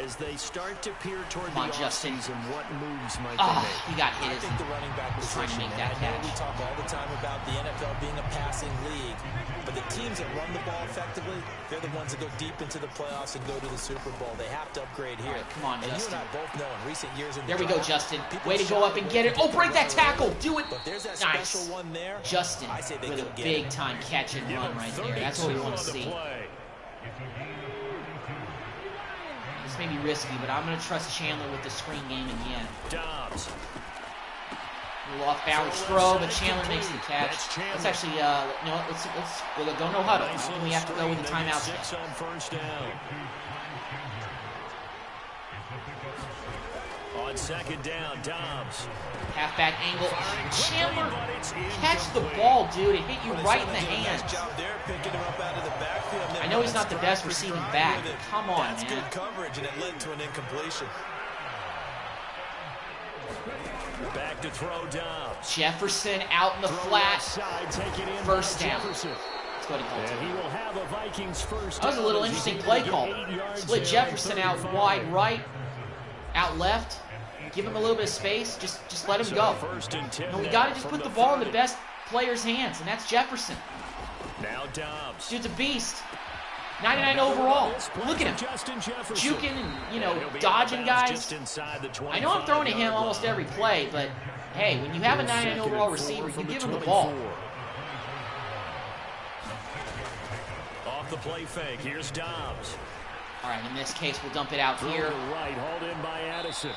as they start to peer toward the Justin. offseason. What moves might they make? He got hit. I think the running back was trying to make that catch. We talk all the time about the NFL being a passing league, but the teams that run the ball effectively, they're the ones that go deep into the playoffs and go to the Super Bowl. They have to upgrade here. Right, come on, and Justin. you and I both know in recent years in the there we go, Justin. Way to go up and get it. Oh, break that tackle. Do it. There's that nice. Special one there. Justin with a big-time catch and run right there. That's what we want to see. This may be risky, but I'm going to trust Chandler with the screen game again. Dobbs. A little off-balance throw, but Chandler makes the catch. Let's actually, we'll go no huddle. We have to go with the timeout. 6 on first down. On 2nd down, Dobbs. Halfback angle. Chandler, catch the ball, dude. It hit you right in the hands. I know he's not the best receiving back, but come on, man. That's good coverage, and it led to an incompletion. Back to throw, Dobbs. Jefferson out in the flat. First down. Let's go to he will have a Vikings first. That was a little interesting play call. Split Jefferson out wide right, out left. Give him a little bit of space. Just let him go. No, we got to just put the ball in the best player's hands, and that's Jefferson. Now Dobbs. Dude's a beast. 99 overall. Look at him. Juking and, dodging guys. I know I'm throwing to him almost every play, but hey, when you have a 99 overall receiver, you give him the ball. Off the play fake. Here's Dobbs. All right, in this case, we'll dump it out here. Right, hauled in by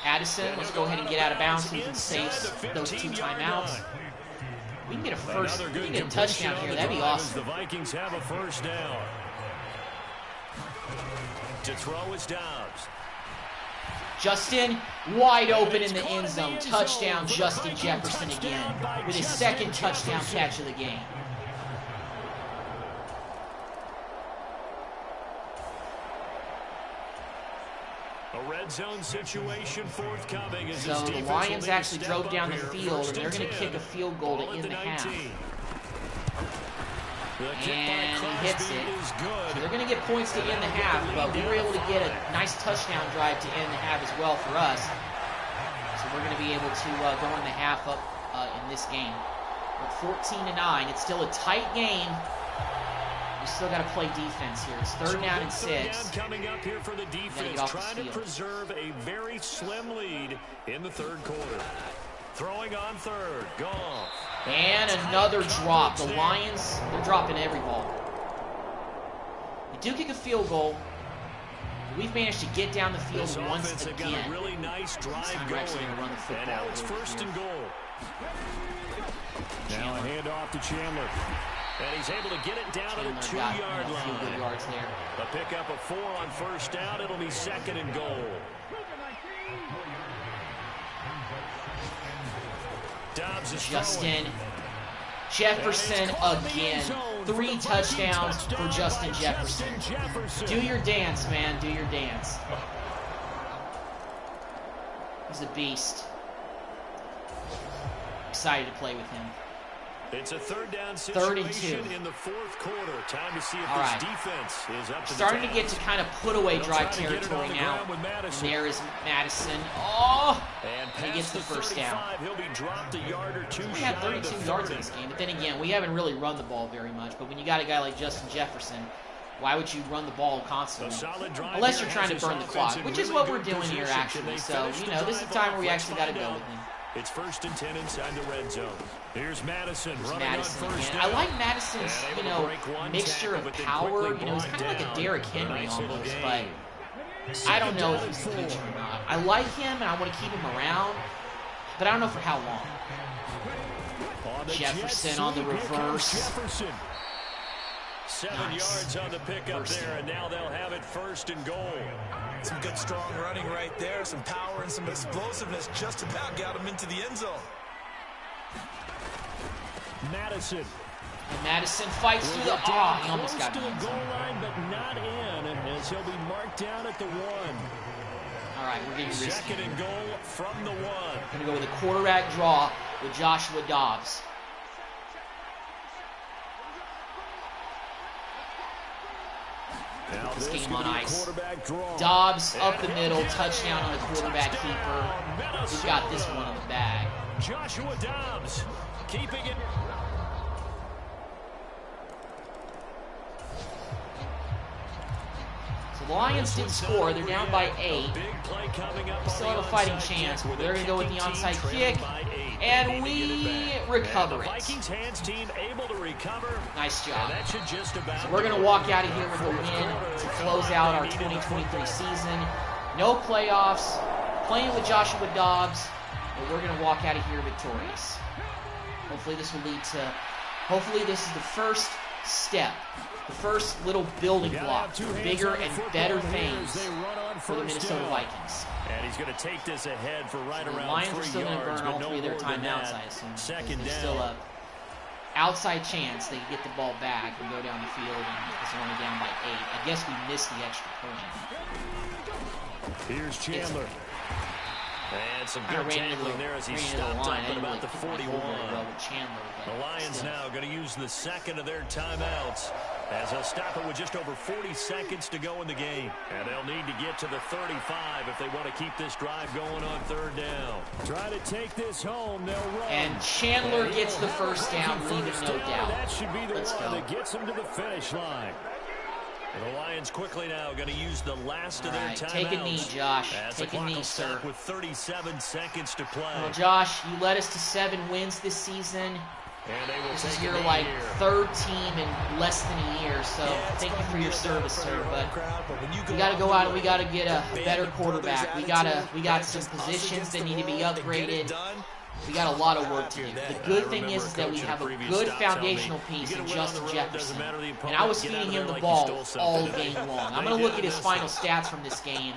Addison, let's go ahead and get out of bounds so we can save those 2 timeouts. We can get a touchdown here. That'd be awesome. The Vikings have a first down. To throw is Dobbs. Justin, wide open in the end zone. Touchdown, Justin Jefferson again, with his second touchdown catch of the game. A red zone situation forthcoming. So the Lions actually drove down the field, and they're going to kick a field goal to end the half. And he hits it. So they're going to get points to end the half, but we were able to get a nice touchdown drive to end the half as well for us. So we're going to be able to go in the half up in this game. With 14-9, it's still a tight game. We still got to play defense here. It's 3rd down and 6. Coming up here for the defense, trying to preserve a very slim lead in the 3rd quarter. Throwing on 3rd, Goff. And another drop. The Lions, they're dropping every ball. We do kick a field goal. We've managed to get down the field once again. Got a really nice drive going. Run the football. And now it's 1st and goal. Now a handoff to Chandler. And he's able to get it down to the 2-yard line. Good yards there. A pickup of 4 on 1st down. It'll be 2nd and goal. Dobbs is Justin Jefferson again. 3 touchdowns for Justin Jefferson. Do your dance, man. Do your dance. He's a beast. Excited to play with him. It's a 3rd down situation in the 4th quarter. Time to see if this defense is up to starting to get to kind of put away drive territory now. And there is Madison. Oh! And he gets the 1st down. He'll be dropped a yard or 2. We had 32 yards in this game, but then again, we haven't really run the ball very much. But when you got a guy like Justin Jefferson, why would you run the ball constantly? Unless you're trying to burn the clock, which is what we're doing here, actually. So, you know, this is the time where we actually got to go with him. It's 1st and 10 inside the red zone. Here's Madison running on 1st down. I like Madison's, you know, mixture of power. You know, he's kind of like a Derrick Henry almost, but I don't know if he's the future or not. I like him, and I want to keep him around, but I don't know for how long. Jefferson on the reverse. 7 yards on the pickup there, and now they'll have it 1st and goal. Some good, strong running right there. Some power and some explosiveness just about got him into the end zone. Madison. And Madison fights through the... Oh, he almost got him. Goal line, but not in, as he'll be marked down at the 1. All right, we're getting risky. 2nd and goal from the 1. We're going to go with a quarterback draw with Joshua Dobbs. This game on ice. Dobbs up the middle, touchdown on the quarterback keeper. We've got this one in the bag. Joshua Dobbs keeping it. So the Lions did score. They're down by 8. We still have a fighting chance. They're going to go with the onside kick, and we recover it. Vikings hands team able to recover. Nice job. That should just about so we're going to walk out of here with a win to close out our 2023 season. No playoffs, playing with Joshua Dobbs, but we're going to walk out of here victorious. Hopefully this will lead to, hopefully this is the first step, the first little building block for bigger and better things for the Minnesota Vikings. And he's going to take this ahead for right around 3 yards. The Lions are still going to burn all 3 of their timeouts, I assume. There's still a outside chance they can get the ball back and go down the field, and it's only down by 8. I guess we missed the extra point. Here's Chandler. And some good tackling there as he stopped up at about the 41. The Lions now going to use the 2nd of their timeouts as they'll stop it with just over 40 seconds to go in the game. And they'll need to get to the 35 if they want to keep this drive going on 3rd down. Try to take this home. They'll run. And Chandler gets the 1st down, leaving no doubt. That should be the one that gets them to the finish line. And the Lions quickly now going to use the last of their timeouts. Take a knee, Josh. Take a knee, sir. With 37 seconds to play. Well, Josh, you led us to 7 wins this season. This is your, 3rd team in less than a year, so thank you for your service, sir. But we got to go out and we got to get a better quarterback. We got some positions that need to be upgraded. We got a lot of work to do. The good thing is that we have a good foundational piece in Justin Jefferson. And I was feeding him the ball all game long. I'm going to look at his final stats from this game.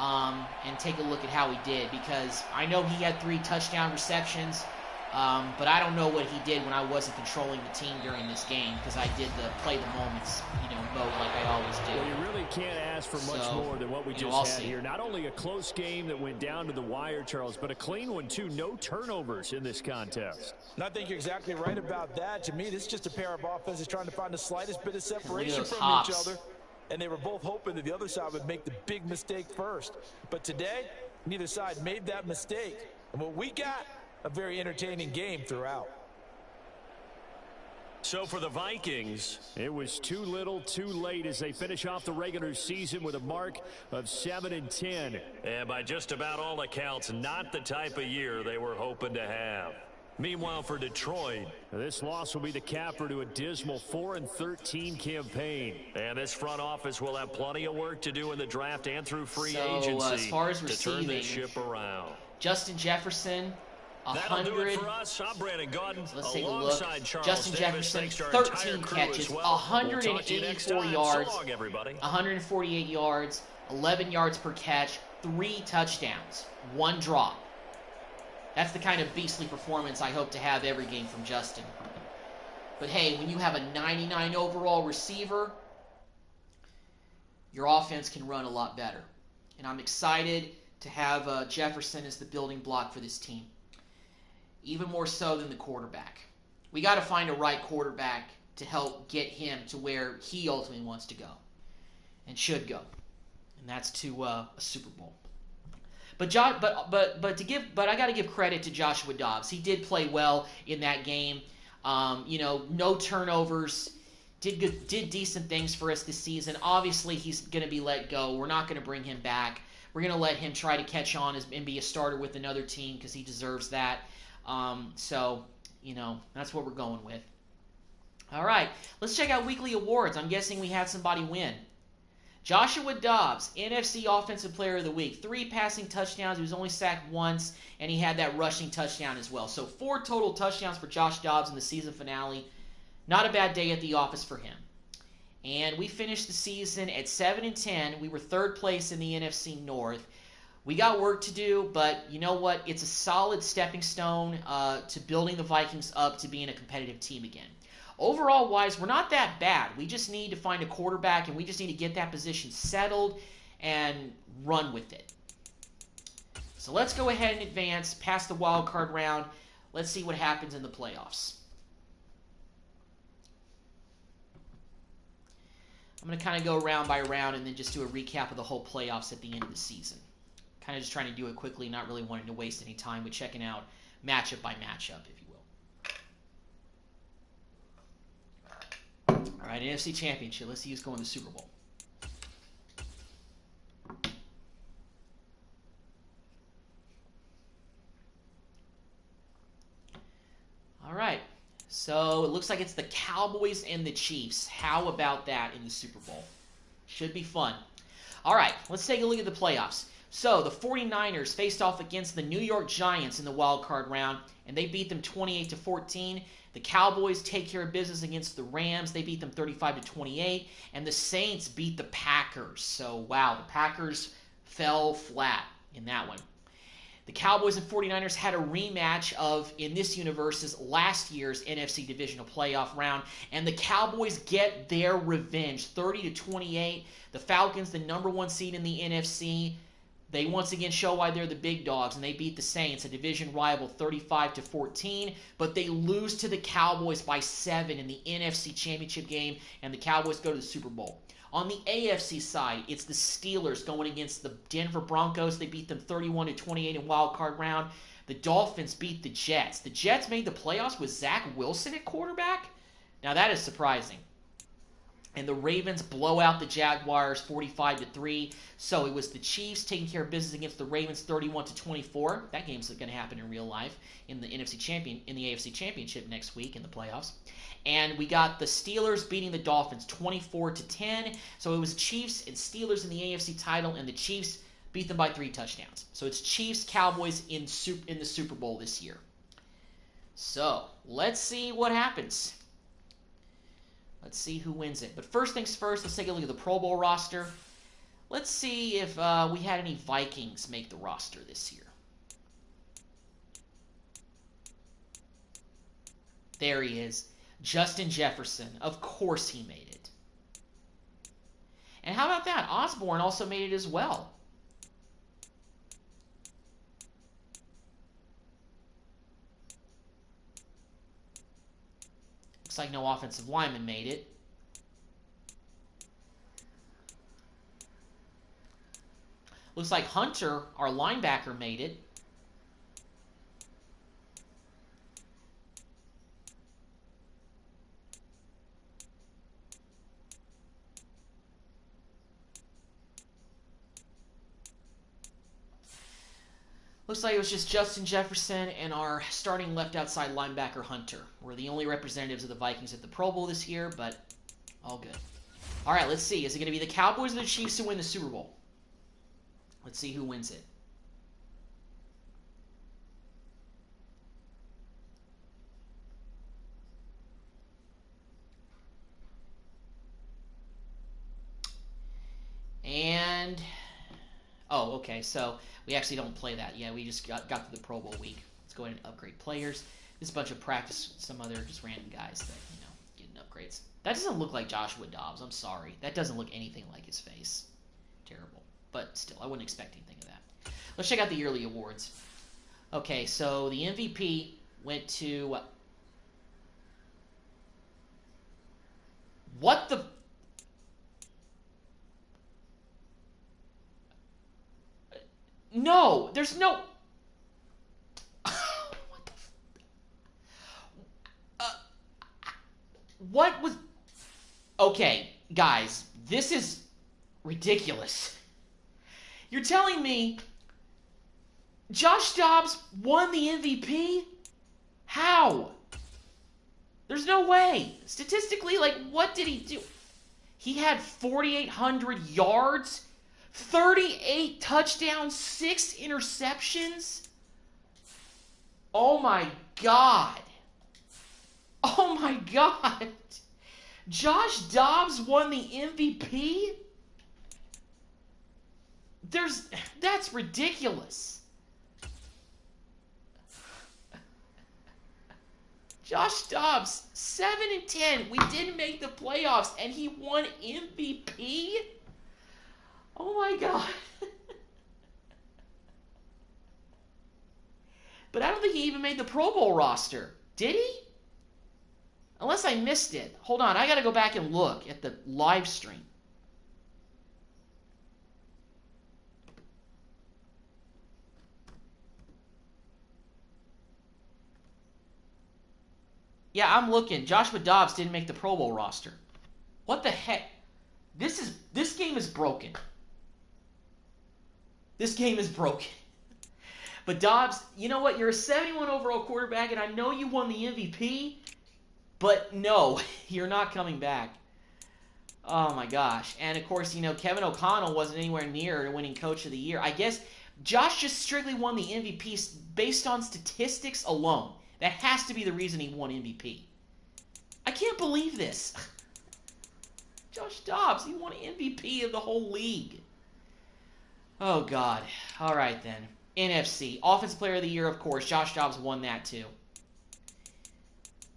and take a look at how he did, because I know he had 3 touchdown receptions, but I don't know what he did when I wasn't controlling the team during this game, because I did the play the moments, mode like I always do. Well, you really can't ask for much more than what we just had here. Not only a close game that went down to the wire, Charles, but a clean one too. No turnovers in this contest. And I think you're exactly right about that. To me, this is just a pair of offenses trying to find the slightest bit of separation from each other. And they were both hoping that the other side would make the big mistake first. But today, neither side made that mistake. And what we got, a very entertaining game throughout. So for the Vikings, it was too little, too late as they finish off the regular season with a mark of 7-10. And by just about all accounts, not the type of year they were hoping to have. Meanwhile, for Detroit, this loss will be the capper to a dismal 4-13 campaign. And this front office will have plenty of work to do in the draft and through free agency as far as to turn this ship around. Justin Jefferson, 100. That'll do it for us. I'm Brandon Gordon. So let's take a look. Justin Jefferson, 13 catches, 184 yards, 148 yards, 11 yards per catch, 3 touchdowns, 1 drop. That's the kind of beastly performance I hope to have every game from Justin. But hey, when you have a 99 overall receiver, your offense can run a lot better. And I'm excited to have Jefferson as the building block for this team. Even more so than the quarterback. We got to find a right quarterback to help get him to where he ultimately wants to go and should go. And that's to a Super Bowl. But I got to give credit to Joshua Dobbs. He did play well in that game. No turnovers. Did decent things for us this season. Obviously, he's going to be let go. We're not going to bring him back. We're going to let him try to catch on and be a starter with another team because he deserves that. That's what we're going with. All right, let's check out weekly awards. I'm guessing we had somebody win. Joshua Dobbs, NFC Offensive Player of the Week. 3 passing touchdowns. He was only sacked once, and he had that rushing touchdown as well. So 4 total touchdowns for Josh Dobbs in the season finale. Not a bad day at the office for him. And we finished the season at 7-10. We were 3rd place in the NFC North. We got work to do, but you know what? It's a solid stepping stone to building the Vikings up to being a competitive team again. Overall-wise, we're not that bad. We just need to find a quarterback, and we just need to get that position settled and run with it. So let's go ahead and advance past the wild card round. Let's see what happens in the playoffs. I'm going to kind of go round by round and then just do a recap of the whole playoffs at the end of the season. Kind of just trying to do it quickly, not really wanting to waste any time with checking out matchup by matchup, if you will. All right, NFC Championship. Let's see who's going to the Super Bowl. All right, so it looks like it's the Cowboys and the Chiefs. How about that in the Super Bowl? Should be fun. All right, let's take a look at the playoffs. So the 49ers faced off against the New York Giants in the wild card round, and they beat them 28-14. The Cowboys take care of business against the Rams. They beat them 35-28, and the Saints beat the Packers. So wow, the Packers fell flat in that one. The Cowboys and 49ers had a rematch of, in this universe's, last year's NFC divisional playoff round, and the Cowboys get their revenge, 30-28. The Falcons, the number 1 seed in the NFC, they once again show why they're the big dogs, and they beat the Saints, a division rival, 35-14, but they lose to the Cowboys by 7 in the NFC Championship game, and the Cowboys go to the Super Bowl. On the AFC side, it's the Steelers going against the Denver Broncos. They beat them 31-28 in wild card round. The Dolphins beat the Jets. The Jets made the playoffs with Zach Wilson at quarterback? Now that is surprising. And the Ravens blow out the Jaguars 45-3. So it was the Chiefs taking care of business against the Ravens 31-24. That game's going to happen in real life in the AFC Championship next week in the playoffs. And we got the Steelers beating the Dolphins 24-10. So it was Chiefs and Steelers in the AFC title, and the Chiefs beat them by 3 touchdowns. So it's Chiefs Cowboys in the Super Bowl this year. So let's see what happens. Let's see who wins it. But first things first, let's take a look at the Pro Bowl roster. Let's see if we had any Vikings make the roster this year. There he is. Justin Jefferson. Of course he made it. And how about that? Osborne also made it as well. Looks like no offensive lineman made it. Looks like Hunter, our linebacker, made it. Looks like it was just Justin Jefferson and our starting left outside linebacker, Hunter. We're the only representatives of the Vikings at the Pro Bowl this year, but all good. All right, let's see. Is it going to be the Cowboys or the Chiefs who win the Super Bowl? Let's see who wins it. And, oh, okay, so we actually don't play that. Yeah, we just got to the Pro Bowl week. Let's go ahead and upgrade players. This is a bunch of practice, some other just random guys that, getting upgrades. That doesn't look like Joshua Dobbs. I'm sorry. That doesn't look anything like his face. Terrible. But still, I wouldn't expect anything of that. Let's check out the yearly awards. Okay, so the MVP went to... What the... No, there's no... What the... what was... Okay, guys, this is ridiculous. You're telling me Josh Dobbs won the MVP? How? There's no way. Statistically, what did he do? He had 4,800 yards, 38 touchdowns, 6 interceptions. Oh my God. Oh my God. Josh Dobbs won the MVP? That's ridiculous. Josh Dobbs, 7-10. We didn't make the playoffs, and he won MVP? Oh my God. But I don't think he even made the Pro Bowl roster. Did he? Unless I missed it. Hold on, I gotta go back and look at the live stream. Yeah, I'm looking. Joshua Dobbs didn't make the Pro Bowl roster. What the heck? This game is broken. This game is broken. But Dobbs, you know what? You're a 71 overall quarterback, and I know you won the MVP, but no, you're not coming back. Oh my gosh. And of course, Kevin O'Connell wasn't anywhere near winning Coach of the Year. I guess Josh just strictly won the MVP based on statistics alone. That has to be the reason he won MVP. I can't believe this. Josh Dobbs, he won MVP of the whole league. Oh, God. All right, then. NFC. Offensive Player of the Year, of course. Josh Dobbs won that, too.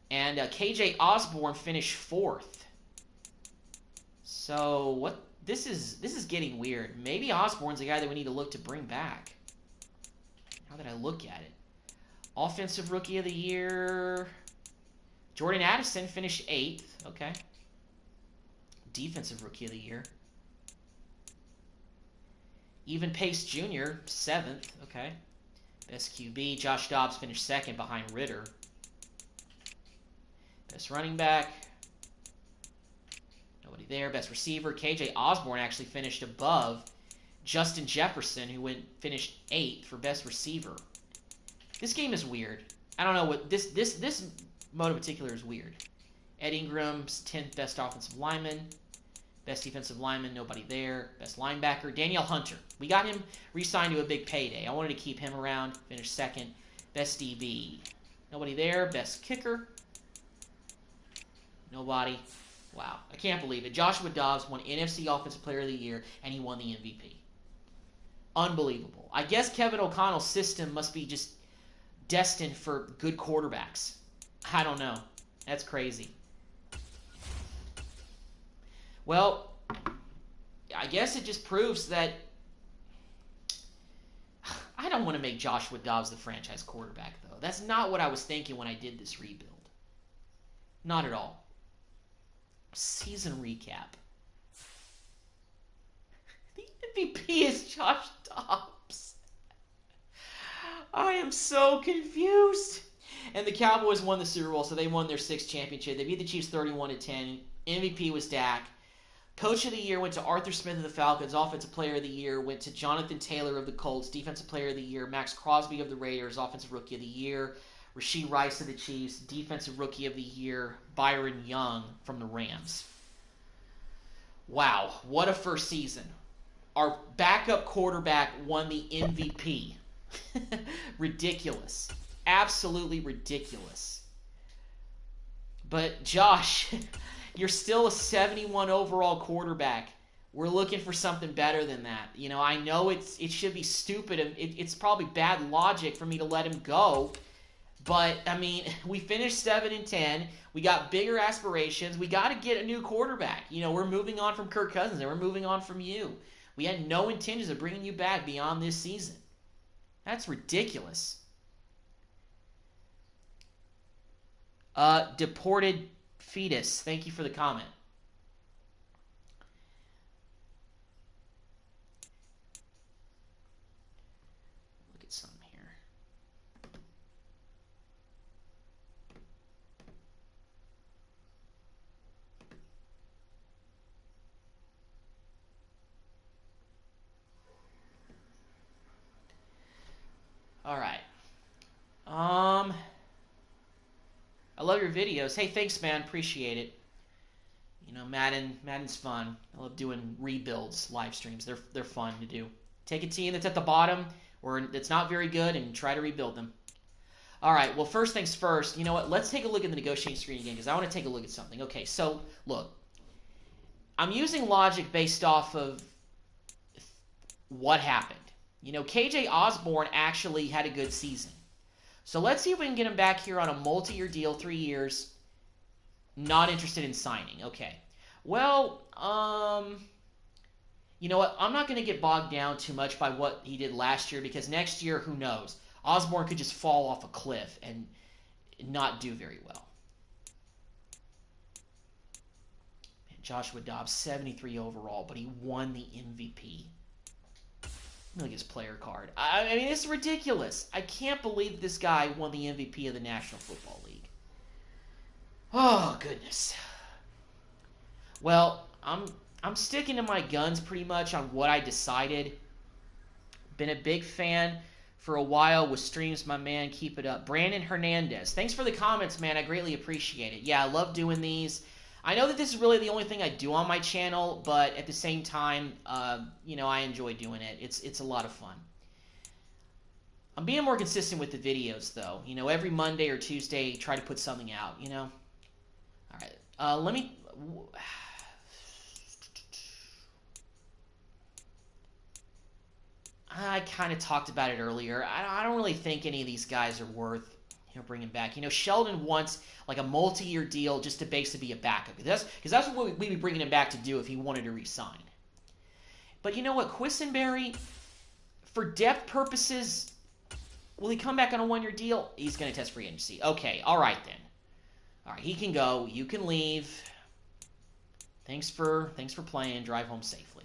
And KJ Osborne finished 4th. So, what? This is getting weird. Maybe Osborne's the guy that we need to look to bring back. Now that I look at it. Offensive Rookie of the Year. Jordan Addison finished 8th. Okay. Defensive Rookie of the Year. Even Pace Jr., 7th. Okay. Best QB. Josh Dobbs finished 2nd behind Ritter. Best running back. Nobody there. Best receiver. KJ Osborne actually finished above Justin Jefferson, who finished 8th for best receiver. This game is weird. I don't know what this mode in particular is weird. Ed Ingram's 10th best offensive lineman. Best defensive lineman, nobody there. Best linebacker, Danielle Hunter. We got him re-signed to a big payday. I wanted to keep him around. Finished 2nd. Best DB, nobody there. Best kicker, nobody. Wow. I can't believe it. Joshua Dobbs won NFC Offensive Player of the Year, and he won the MVP. Unbelievable. I guess Kevin O'Connell's system must be just destined for good quarterbacks. I don't know. That's crazy. Well, I guess it just proves that I don't want to make Joshua Dobbs the franchise quarterback, though. That's not what I was thinking when I did this rebuild. Not at all. Season recap. The MVP is Josh Dobbs. I am so confused. And the Cowboys won the Super Bowl, so they won their 6th championship. They beat the Chiefs 31-10. MVP was Dak. Coach of the Year went to Arthur Smith of the Falcons. Offensive Player of the Year went to Jonathan Taylor of the Colts. Defensive Player of the Year, Max Crosby of the Raiders. Offensive Rookie of the Year, Rashee Rice of the Chiefs. Defensive Rookie of the Year, Byron Young from the Rams. Wow, what a first season. Our backup quarterback won the MVP. Ridiculous. Absolutely ridiculous. But Josh, you're still a 71 overall quarterback. We're looking for something better than that. You know, I know it should be stupid. It's probably bad logic for me to let him go. But, I mean, we finished 7-10. We got bigger aspirations. We got to get a new quarterback. You know, we're moving on from Kirk Cousins, and we're moving on from you. We had no intentions of bringing you back beyond this season. That's ridiculous. Deported fetus. Thank you for the comment. Look at something here. All right. I love your videos. Hey, thanks, man. Appreciate it. You know, Madden's fun. I love doing rebuilds, live streams. They're fun to do. Take a team that's at the bottom or that's not very good and try to rebuild them. All right. Well, first things first. You know what? Let's take a look at the negotiating screen again because I want to take a look at something. Okay. So look, I'm using logic based off of what happened. You know, KJ Osborne actually had a good season. So let's see if we can get him back here on a multi-year deal, 3 years. Not interested in signing. Okay. Well, you know what? I'm not going to get bogged down too much by what he did last year because next year, who knows? Osborne could just fall off a cliff and not do very well. Man, Joshua Dobbs, 73 overall, but he won the MVP. Look at his player card. I mean, it's ridiculous. I can't believe this guy won the MVP of the National Football League. Oh, goodness. Well, I'm sticking to my guns pretty much on what I decided. Been a big fan for a while with streams, my man. Keep it up. Brandon Hernandez. Thanks for the comments, man. I greatly appreciate it. Yeah, I love doing these. I know that this is really the only thing I do on my channel, but at the same time, you know, I enjoy doing it. It's a lot of fun. I'm being more consistent with the videos, though. You know, every Monday or Tuesday, try to put something out, you know? All right. Let me... I kind of talked about it earlier. I don't really think any of these guys are worth bringing back. You know, Sheldon wants like a multi-year deal just to basically be a backup. Because that's what we'd be bringing him back to do if he wanted to resign. But you know what? Quisenberry, for depth purposes, will he come back on a 1-year deal? He's going to test free agency. Okay, all right then. All right, he can go. You can leave. Thanks for playing. Drive home safely.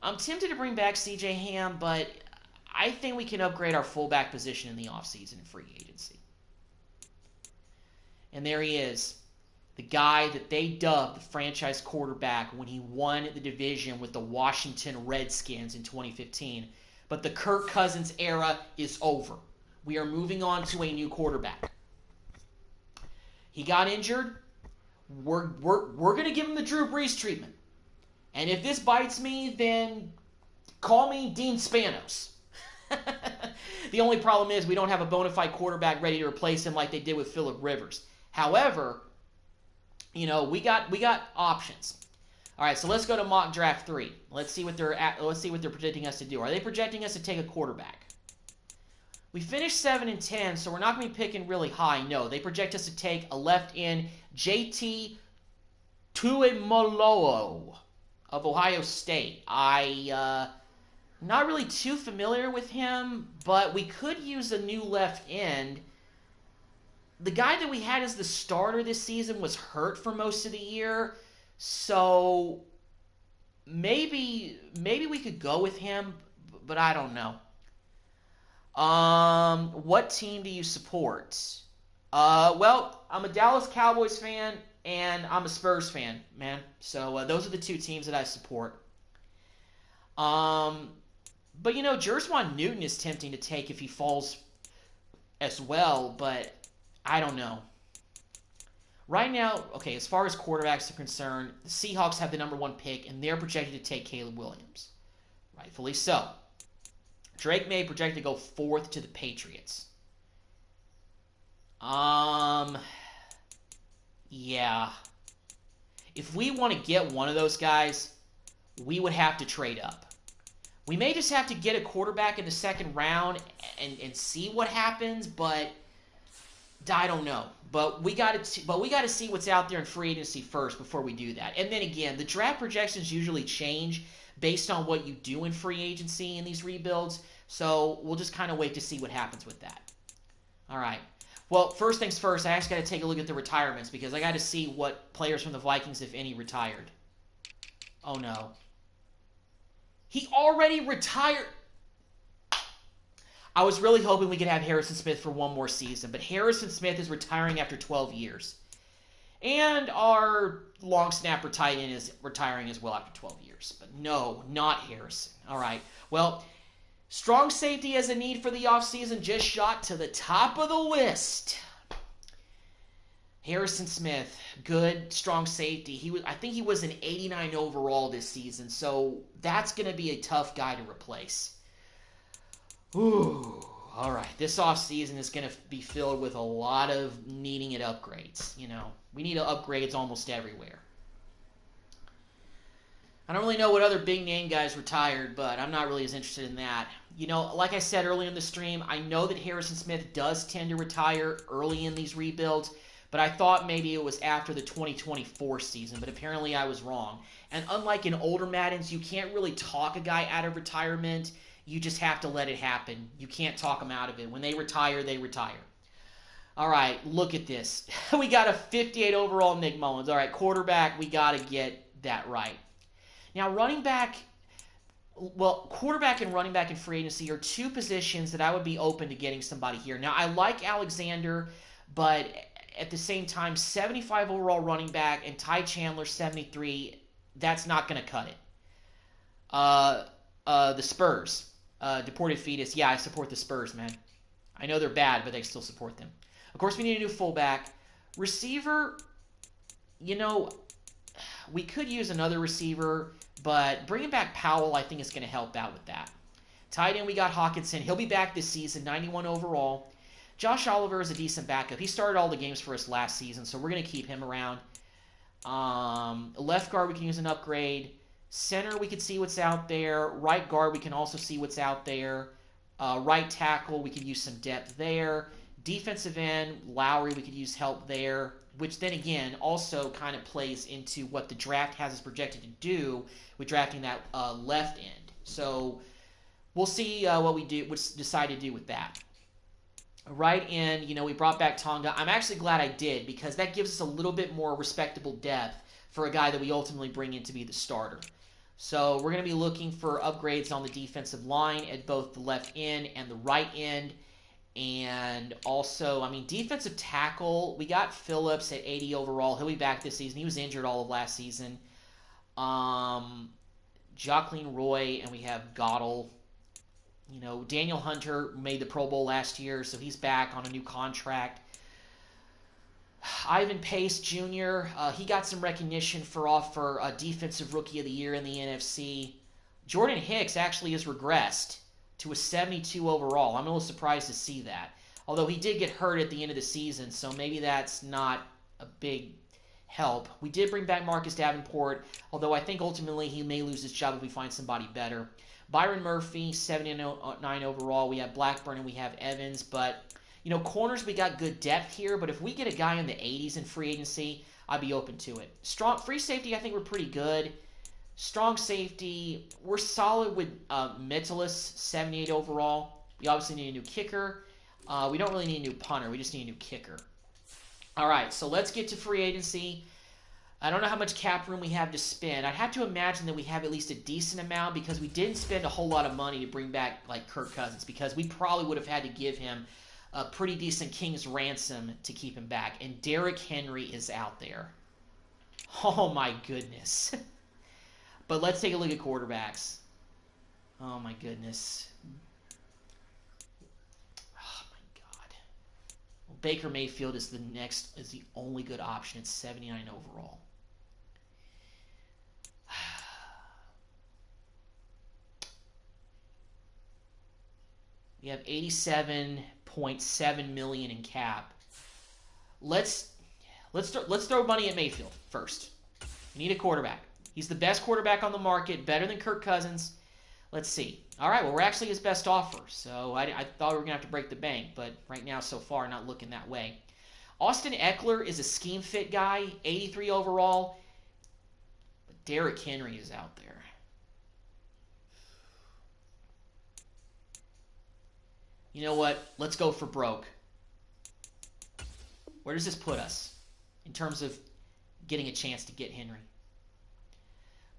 I'm tempted to bring back C.J. Ham, but I think we can upgrade our fullback position in the offseason in free agency. And there he is, the guy that they dubbed the franchise quarterback when he won the division with the Washington Redskins in 2015. But the Kirk Cousins era is over. We are moving on to a new quarterback. He got injured. We're going to give him the Drew Brees treatment. And if this bites me, then call me Dean Spanos. The only problem is we don't have a bona fide quarterback ready to replace him like they did with Phillip Rivers. However, we got options. All right, so let's go to mock draft 3. Let's see what they're projecting us to do. Are they projecting us to take a quarterback? We finished 7 and 10, so we're not going to be picking really high. No, they project us to take a left end, JT Tuimoloau of Ohio State. Not really too familiar with him, but we could use a new left end. The guy that we had as the starter this season was hurt for most of the year, so maybe we could go with him, but I don't know. What team do you support? Well, I'm a Dallas Cowboys fan, and I'm a Spurs fan, man. So those are the two teams that I support. But Jerswan Newton is tempting to take if he falls as well, but I don't know. Right now, okay, as far as quarterbacks are concerned, the Seahawks have the number 1 pick, and they're projected to take Caleb Williams. Rightfully so. Drake May projected to go 4th to the Patriots. Yeah. If we want to get one of those guys, we would have to trade up. We may just have to get a quarterback in the 2nd round and see what happens, but I don't know. But we got to see what's out there in free agency first before we do that. And then again, the draft projections usually change based on what you do in free agency in these rebuilds. So we'll just kind of wait to see what happens with that. All right. Well, first things first, I actually got to take a look at the retirements because I got to see what players from the Vikings, if any, retired. Oh, no. He already retired. I was really hoping we could have Harrison Smith for one more season, but Harrison Smith is retiring after 12 years. And our long snapper tight end is retiring as well after 12 years. But no, not Harrison. All right. Well, strong safety as a need for the offseason just shot to the top of the list. Harrison Smith, good, strong safety. I think he was an 89 overall this season, so that's going to be a tough guy to replace. Ooh, all right. This offseason is going to be filled with a lot of needing it upgrades. We need upgrades almost everywhere. I don't really know what other big name guys retired, but I'm not really as interested in that. Like I said earlier in the stream, I know that Harrison Smith does tend to retire early in these rebuilds, but I thought maybe it was after the 2024 season, but apparently I was wrong. And unlike in older Maddens, you can't really talk a guy out of retirement. You just have to let it happen. You can't talk them out of it. When they retire, they retire. All right, look at this. We got a 58 overall Nick Mullins. All right, quarterback, we got to get that right. Now, running back, quarterback and running back in free agency are two positions that I would be open to getting somebody here. Now, I like Alexander, but at the same time, 75 overall running back and Ty Chandler, 73, that's not going to cut it. The Spurs, Deported Fetus. Yeah, I support the Spurs, man. I know they're bad, but I still support them. Of course, we need a new fullback. Receiver, we could use another receiver, but bringing back Powell, I think, is going to help out with that. Tight end, we got Hawkinson. He'll be back this season, 91 overall. Josh Oliver is a decent backup. He started all the games for us last season, so we're going to keep him around. Left guard, we can use an upgrade. Center, we could see what's out there. Right guard, we can also see what's out there. Right tackle, we could use some depth there. Defensive end, Lowry, we could use help there, which then again also kind of plays into what the draft has us projected to do with drafting that left end. So we'll see what we decide to do with that. Right end, we brought back Tonga. I'm actually glad I did because that gives us a little bit more respectable depth for a guy that we ultimately bring in to be the starter. So we're going to be looking for upgrades on the defensive line at both the left end and the right end. And also, defensive tackle, we got Phillips at 80 overall. He'll be back this season. He was injured all of last season. Jacqueline Roy, and we have Goddell. Daniel Hunter made the Pro Bowl last year, so he's back on a new contract. Ivan Pace Jr., he got some recognition for Defensive Rookie of the Year in the NFC. Jordan Hicks actually has regressed to a 72 overall. I'm a little surprised to see that. Although he did get hurt at the end of the season, so maybe that's not a big help. We did bring back Marcus Davenport, although I think ultimately he may lose his job if we find somebody better. Byron Murphy, 79 overall. We have Blackburn and we have Evans, but corners, we got good depth here, but if we get a guy in the 80s in free agency, I'd be open to it. Strong free safety, I think we're pretty good. Strong safety, we're solid with Metellus, 78 overall. We obviously need a new kicker. We don't really need a new punter. We just need a new kicker. All right, so let's get to free agency. I don't know how much cap room we have to spend. I'd have to imagine that we have at least a decent amount because we didn't spend a whole lot of money to bring back like Kirk Cousins because we probably would have had to give him a pretty decent king's ransom to keep him back. And Derrick Henry is out there. Oh, my goodness. But let's take a look at quarterbacks. Oh, my goodness. Oh, my God. Well, Baker Mayfield is the only good option. It's 79 overall. We have $87.7 million in cap. Let's throw money at Mayfield first. We need a quarterback. He's the best quarterback on the market, better than Kirk Cousins. Let's see. All right, well, we're actually his best offer. So I thought we were going to have to break the bank, but right now, so far, not looking that way. Austin Eckler is a scheme fit guy, 83 overall. But Derrick Henry is out there. You know what? Let's go for broke. Where does this put us in terms of getting a chance to get Henry?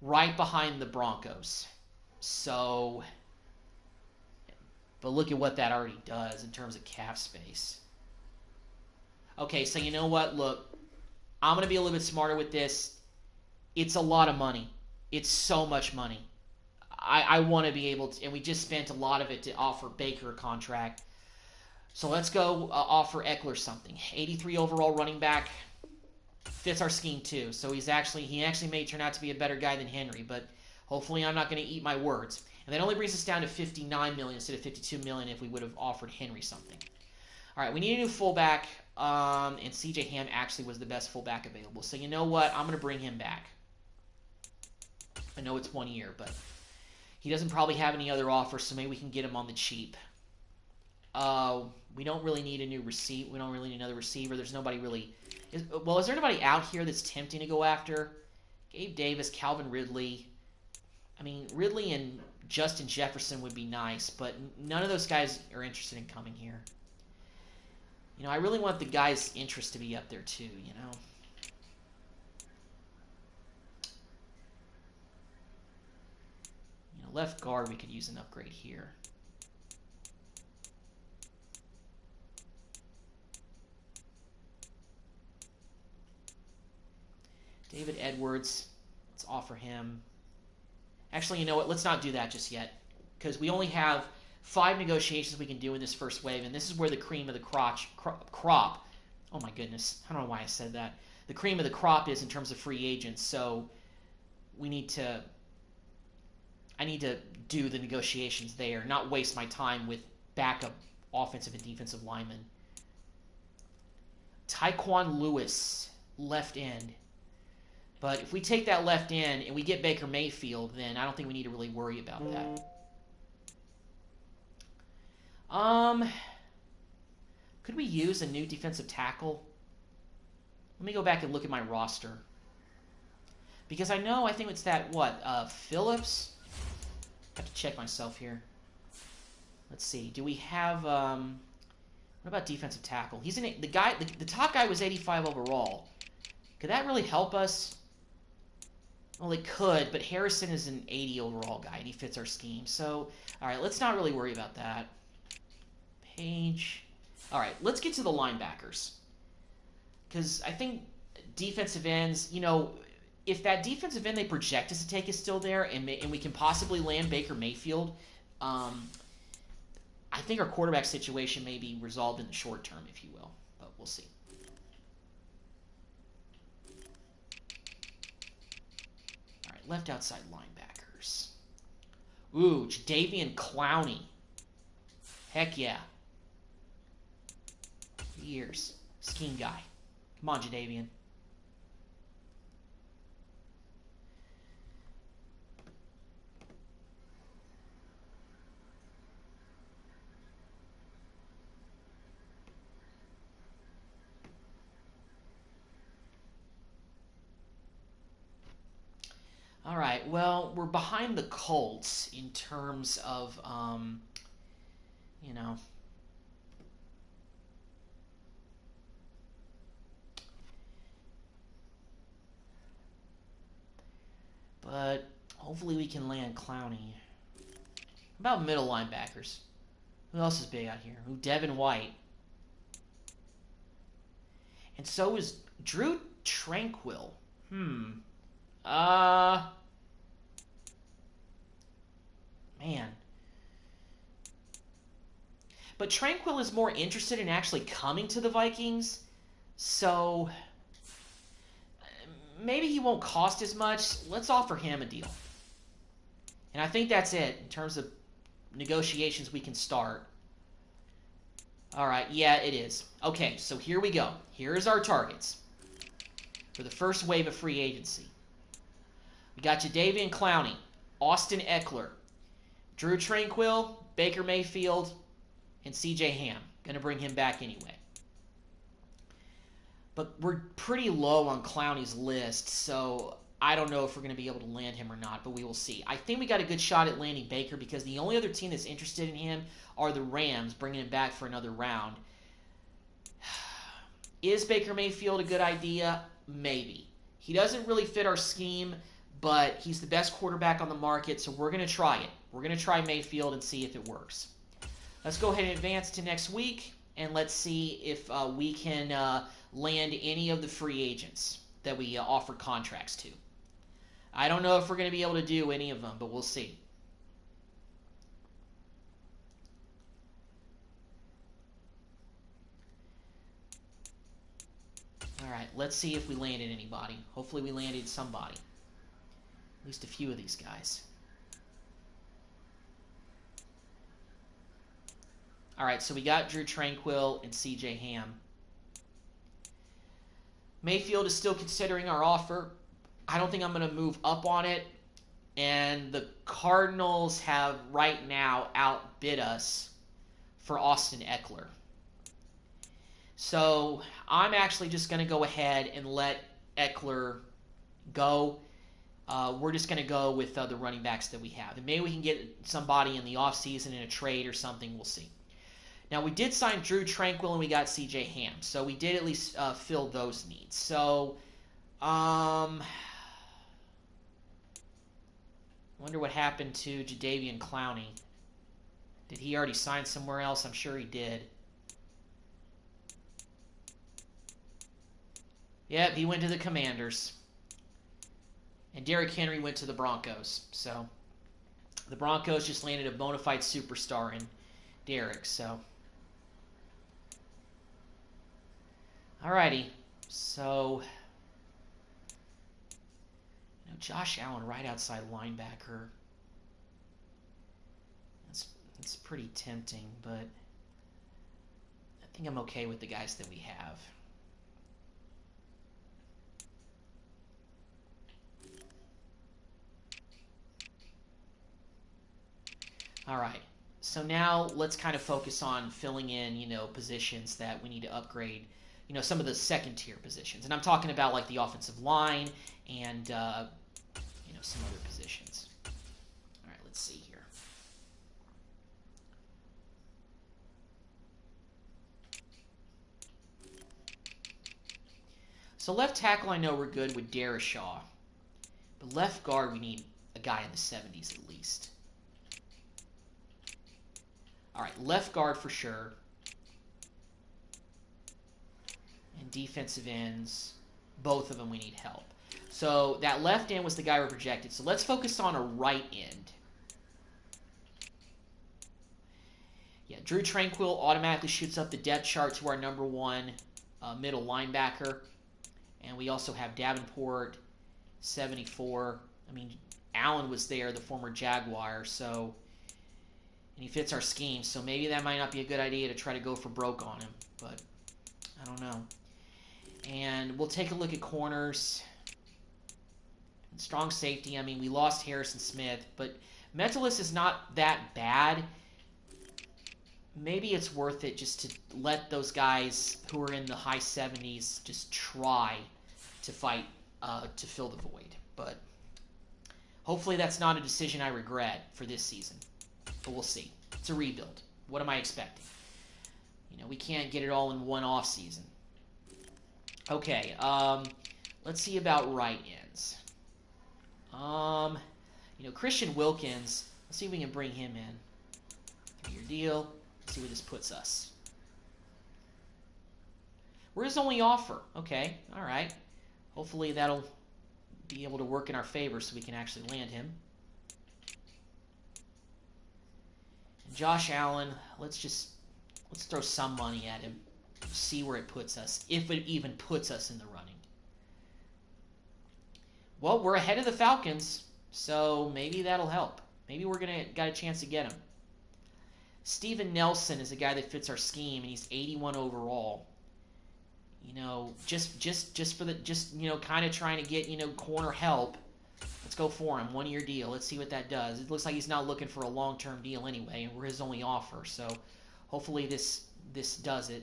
Right behind the Broncos. So, but look at what that already does in terms of cap space. Okay, so you know what? Look, I'm going to be a little bit smarter with this. It's a lot of money. It's so much money. I want to be able to, and we just spent a lot of it to offer Baker a contract. So let's go offer Eckler something. 83 overall running back. Fits our scheme too. So he actually may turn out to be a better guy than Henry, but hopefully I'm not going to eat my words. And that only brings us down to $59 million instead of $52 million if we would have offered Henry something. All right, we need a new fullback, and C.J. Ham actually was the best fullback available. So you know what? I'm going to bring him back. I know it's 1 year, but he doesn't probably have any other offers, so maybe we can get him on the cheap. We don't really need a new receiver. We don't really need another receiver. There's nobody really. Is there anybody out here that's tempting to go after? Gabe Davis, Calvin Ridley. I mean, Ridley and Justin Jefferson would be nice, but none of those guys are interested in coming here. I really want the guy's interest to be up there too, Left guard, we could use an upgrade here. David Edwards, let's offer him. Actually, you know what? Let's not do that just yet, because we only have 5 negotiations we can do in this first wave, and this is where the cream of the crop. Oh my goodness, I don't know why I said that. The cream of the crop is in terms of free agents, so I need to do the negotiations there, not waste my time with backup offensive and defensive linemen. Tyquan Lewis, left end. But if we take that left end and we get Baker Mayfield, then I don't think we need to really worry about that. Could we use a new defensive tackle? Let me go back and look at my roster. Because I think it's that, Phillips? I have to check myself here. Let's see. Do we have, what about defensive tackle? The top guy was 85 overall. Could that really help us? Well, it could, but Harrison is an 80 overall guy, and he fits our scheme. So, all right, let's not really worry about that. Page. All right, let's get to the linebackers. Because I think defensive ends, if that defensive end they project us to take is still there, and we can possibly land Baker Mayfield, I think our quarterback situation may be resolved in the short term, if you will. But we'll see. All right, left outside linebackers. Ooh, Jadeveon Clowney. Heck yeah. Years. Scheme guy. Come on, Jadeveon. All right, well, we're behind the Colts in terms of, you know, but hopefully we can land Clowney. How about middle linebackers? Who else is big out here? Who? Devin White. And so is Drew Tranquil. Man. But Tranquil is more interested in actually coming to the Vikings, so maybe he won't cost as much. Let's offer him a deal. And I think that's it in terms of negotiations we can start. All right, yeah, it is. Okay, so here we go. Here's our targets for the first wave of free agency. We got Jadeveon Clowney, Austin Eckler, Drew Tranquil, Baker Mayfield, and C.J. Ham. Going to bring him back anyway. But we're pretty low on Clowney's list, so I don't know if we're going to be able to land him or not, but we will see. I think we got a good shot at landing Baker because the only other team that's interested in him are the Rams, bringing him back for another round. Is Baker Mayfield a good idea? Maybe. He doesn't really fit our scheme, but he's the best quarterback on the market, so we're going to try it. We're going to try Mayfield and see if it works. Let's go ahead and advance to next week, and let's see if we can land any of the free agents that we offer contracts to. I don't know if we're going to be able to do any of them, but we'll see. All right, let's see if we landed anybody. Hopefully we landed somebody. At least a few of these guys. All right, so we got Drew Tranquil and C.J. Ham. Mayfield is still considering our offer. I don't think I'm going to move up on it. And the Cardinals have right now outbid us for Austin Eckler. So I'm actually just going to go ahead and let Eckler go. We're just going to go with the running backs that we have. And maybe we can get somebody in the offseason in a trade or something. We'll see. Now, we did sign Drew Tranquil and we got C.J. Ham. So we did at least fill those needs. So, wonder what happened to Jadeveon Clowney. Did he already sign somewhere else? I'm sure he did. Yep, he went to the Commanders. And Derrick Henry went to the Broncos. So, the Broncos just landed a bona fide superstar in Derrick. So, alrighty. So, Josh Allen right outside linebacker. That's pretty tempting, but I think I'm okay with the guys that we have. All right. So now let's kind of focus on filling in, positions that we need to upgrade, some of the second tier positions. And I'm talking about like the offensive line and, some other positions. All right, let's see here. So left tackle, I know we're good with Darashaw. But left guard, we need a guy in the 70s at least. All right, left guard for sure. And defensive ends, both of them we need help. So that left end was the guy we projected. So let's focus on a right end. Yeah, Drew Tranquil automatically shoots up the depth chart to our number one middle linebacker. And we also have Davenport, 74. I mean, Allen was there, the former Jaguar. So, And he fits our scheme, so maybe that might not be a good idea to try to go for broke on him. But I don't know. And we'll take a look at corners. Strong safety. I mean, we lost Harrison Smith, but Mentalist is not that bad. Maybe it's worth it just to let those guys who are in the high 70s just try to fight to fill the void. But hopefully that's not a decision I regret for this season. But we'll see. It's a rebuild. What am I expecting? You know, we can't get it all in one off season. Okay, let's see about right ends. You know, Christian Wilkins, let's see if we can bring him in. 3-year deal. Let's see where this puts us. We're his only offer. Okay, all right. Hopefully that'll be able to work in our favor so we can actually land him. And Josh Allen, let's throw some money at him. See where it puts us, if it even puts us in the running. Well, we're ahead of the Falcons, so maybe that'll help. Maybe we're got a chance to get him. Steven Nelson is a guy that fits our scheme, and he's 81 overall. You know, just you know, kind of trying to get, you know, corner help. Let's go for him. 1-year deal. Let's see what that does. It looks like he's not looking for a long-term deal anyway, and we're his only offer. So hopefully this does it.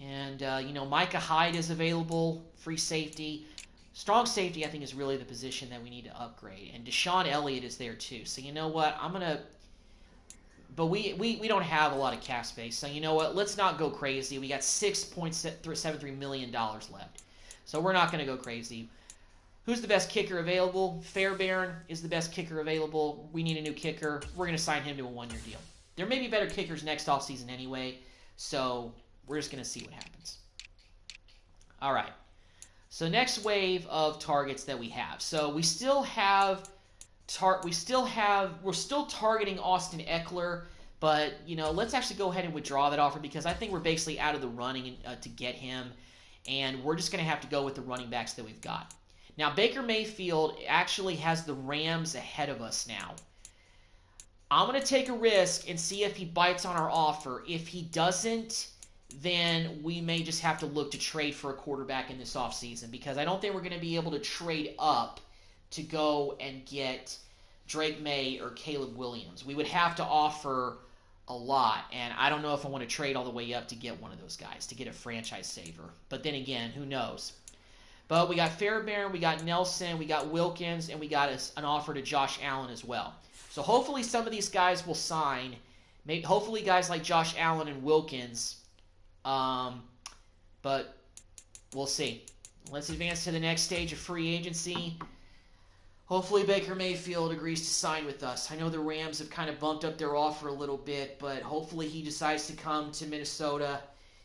And you know, Micah Hyde is available, free safety. Strong safety, I think, is really the position that we need to upgrade. And Deshaun Elliott is there too. So you know what? But we don't have a lot of cap space. So you know what? Let's not go crazy. We got $6.73 million left. So we're not going to go crazy. Who's the best kicker available? Fairbairn is the best kicker available. We need a new kicker. We're going to sign him to a 1-year deal. There may be better kickers next offseason anyway. So we're just going to see what happens. All right. So next wave of targets that we have. So we still have we're still targeting Austin Eckler, but you know, let's actually go ahead and withdraw that offer because I think we're basically out of the running to get him, and we're just going to have to go with the running backs that we've got. Now Baker Mayfield actually has the Rams ahead of us now. I'm going to take a risk and see if he bites on our offer. If he doesn't, then we may just have to look to trade for a quarterback in this offseason because I don't think we're going to be able to trade up to go and get Drake May or Caleb Williams. We would have to offer a lot, and I don't know if I want to trade all the way up to get one of those guys, to get a franchise saver. But then again, who knows? But we got Fairbairn, we got Nelson, we got Wilkins, and we got an offer to Josh Allen as well. So hopefully some of these guys will sign. Hopefully guys like Josh Allen and Wilkins. But we'll see. Let's advance to the next stage of free agency. Hopefully Baker Mayfield agrees to sign with us. I know the Rams have kind of bumped up their offer a little bit, but hopefully he decides to come to Minnesota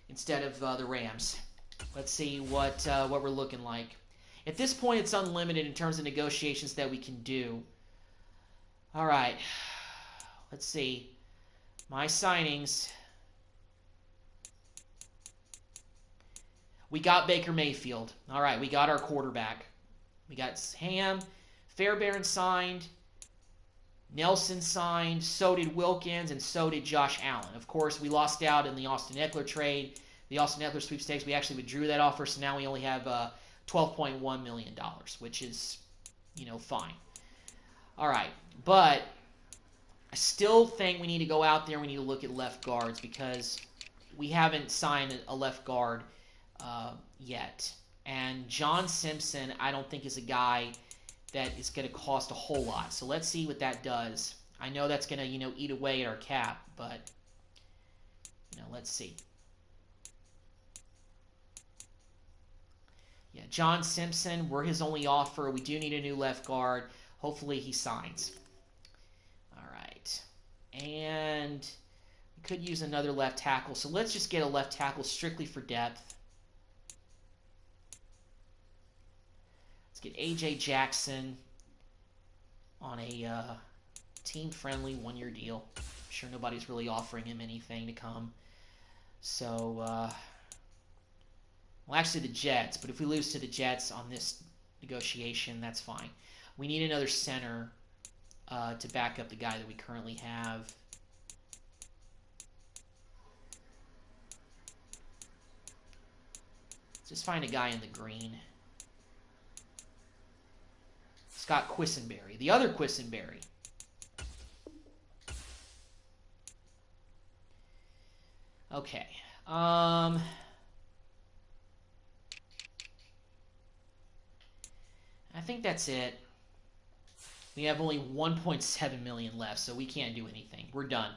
instead of the Rams. Let's see what we're looking like. At this point, it's unlimited in terms of negotiations that we can do. All right. Let's see. My signings. We got Baker Mayfield. All right, we got our quarterback. We got Ham. Fairbairn signed. Nelson signed. So did Wilkins, and so did Josh Allen. Of course, we lost out in the Austin Eckler trade. The Austin Eckler sweepstakes, we actually withdrew that offer, so now we only have $12.1 million, which is, you know, fine. All right, but I still think we need to go out there and we need to look at left guards because we haven't signed a left guard yet. And John Simpson, I don't think is a guy that is going to cost a whole lot. So let's see what that does. I know that's going to, you know, eat away at our cap, but, you know, let's see. Yeah, John Simpson, we're his only offer. We do need a new left guard. Hopefully he signs. All right. And we could use another left tackle. So let's just get a left tackle strictly for depth. Let's get A.J. Jackson on a team-friendly 1-year deal. I'm sure nobody's really offering him anything to come. So, well, actually the Jets, but if we lose to the Jets on this negotiation, that's fine. We need another center. to back up the guy that we currently have. Let's just find a guy in the green. Scott Quisenberry, the other Quisenberry. Okay. I think that's it. We have only 1.7 million left, so we can't do anything. We're done.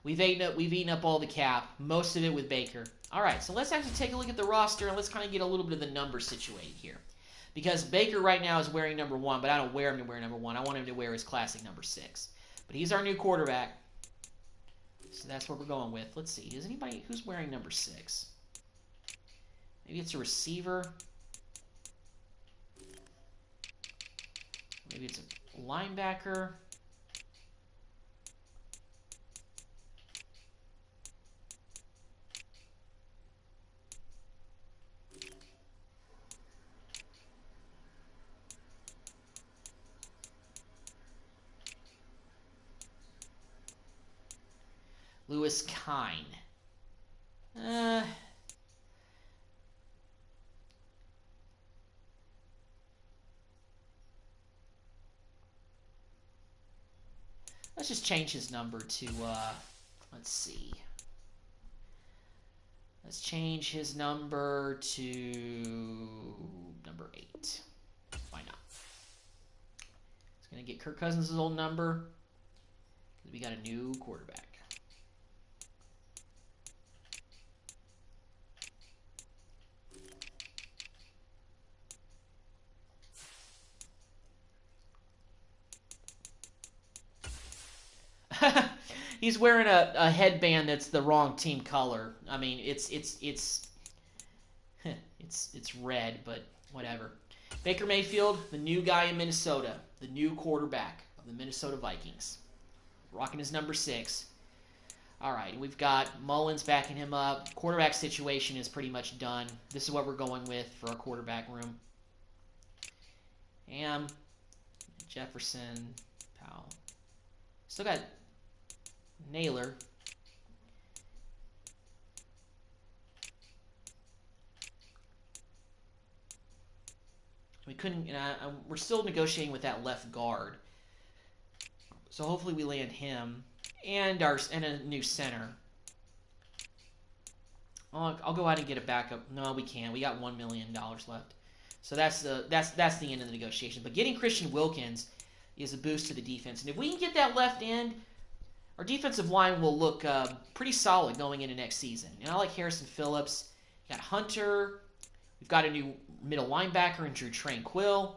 We've eaten up all the cap, most of it with Baker. All right, so let's actually take a look at the roster, and let's kind of get a little bit of the numbers situated here. Because Baker right now is wearing number 1, but I don't wear him to wear number 1. I want him to wear his classic number 6. But he's our new quarterback. So that's what we're going with. Let's see. Is anybody who's wearing number 6? Maybe it's a receiver. Maybe it's a linebacker. Lewis Kine. Let's just change his number to, let's see. Let's change his number to number 8. Why not? It's going to get Kirk Cousins' old number. We got a new quarterback. He's wearing a headband that's the wrong team color. I mean, it's red, but whatever. Baker Mayfield, the new guy in Minnesota, the new quarterback of the Minnesota Vikings, rocking his number 6. All right, we've got Mullins backing him up. Quarterback situation is pretty much done. This is what we're going with for our quarterback room. Ham, Jefferson, Powell. Still got Naylor. We couldn't. We're still negotiating with that left guard, so hopefully we land him and a new center. I'll go out and get a backup. No, we can't. We got $1 million left, so that's the end of the negotiation. But getting Christian Wilkins is a boost to the defense, and if we can get that left end, our defensive line will look pretty solid going into next season. And I like Harrison Phillips. We got Hunter. We've got a new middle linebacker in Drew Tranquill.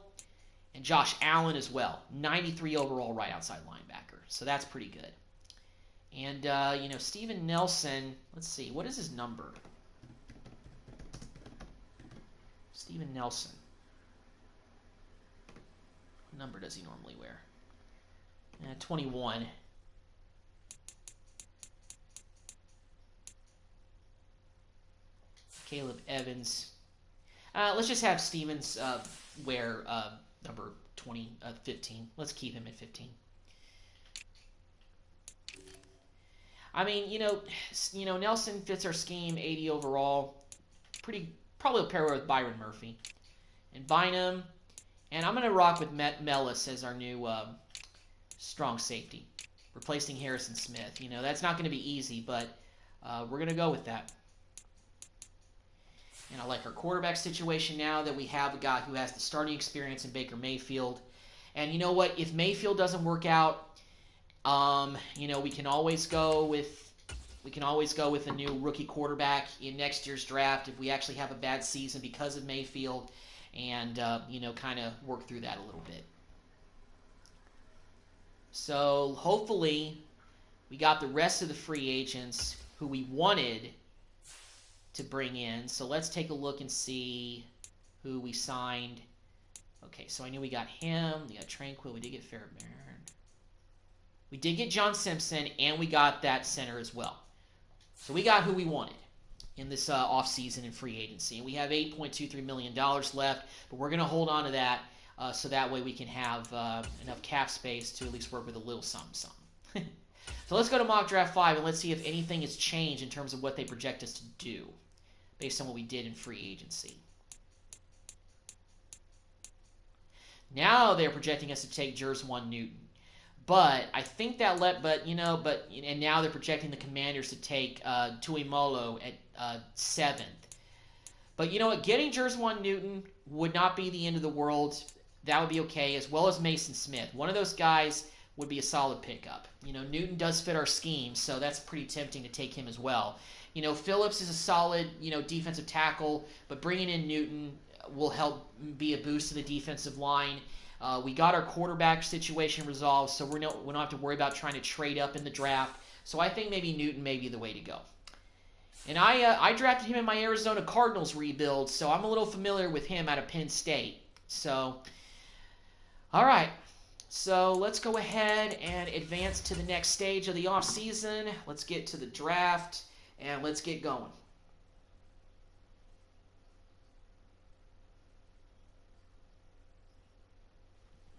And Josh Allen as well. 93 overall right outside linebacker. So that's pretty good. And, Steven Nelson. Let's see. What is his number? Steven Nelson. What number does he normally wear? 21. Caleb Evans. Let's just have Stevens wear number 15. Let's keep him at 15. I mean, Nelson fits our scheme, 80 overall. Probably a pair with Byron Murphy. And Bynum. And I'm going to rock with Mellis as our new strong safety, replacing Harrison Smith. That's not going to be easy, but we're going to go with that. And I like our quarterback situation now that we have a guy who has the starting experience in Baker Mayfield. And you know what? If Mayfield doesn't work out, we can always go with a new rookie quarterback in next year's draft if we actually have a bad season because of Mayfield, and kind of work through that a little bit. So hopefully we got the rest of the free agents who we wanted to bring in. So let's take a look and see who we signed. Okay, so I knew we got him. We got Tranquill. We did get Fairbairn. We did get John Simpson, and we got that center as well. So we got who we wanted in this offseason and free agency. And we have $8.23 million left, but we're going to hold on to that. so that way we can have enough cap space to at least work with a little something. So let's go to mock draft 5 and let's see if anything has changed in terms of what they project us to do based on what we did in free agency. Now they're projecting us to take Jerswan Newton. But I think that and now they're projecting the Commanders to take Tuimolo at 7th. But you know what? Getting Jerswan Newton would not be the end of the world. That would be okay, as well as Mason Smith. One of those guys would be a solid pickup. Newton does fit our scheme, so that's pretty tempting to take him as well. Phillips is a solid, defensive tackle, but bringing in Newton will help be a boost to the defensive line. We got our quarterback situation resolved, so we don't have to worry about trying to trade up in the draft. So I think maybe Newton may be the way to go. And I drafted him in my Arizona Cardinals rebuild, so I'm a little familiar with him out of Penn State. So, all right. So let's go ahead and advance to the next stage of the offseason. Let's get to the draft, and let's get going.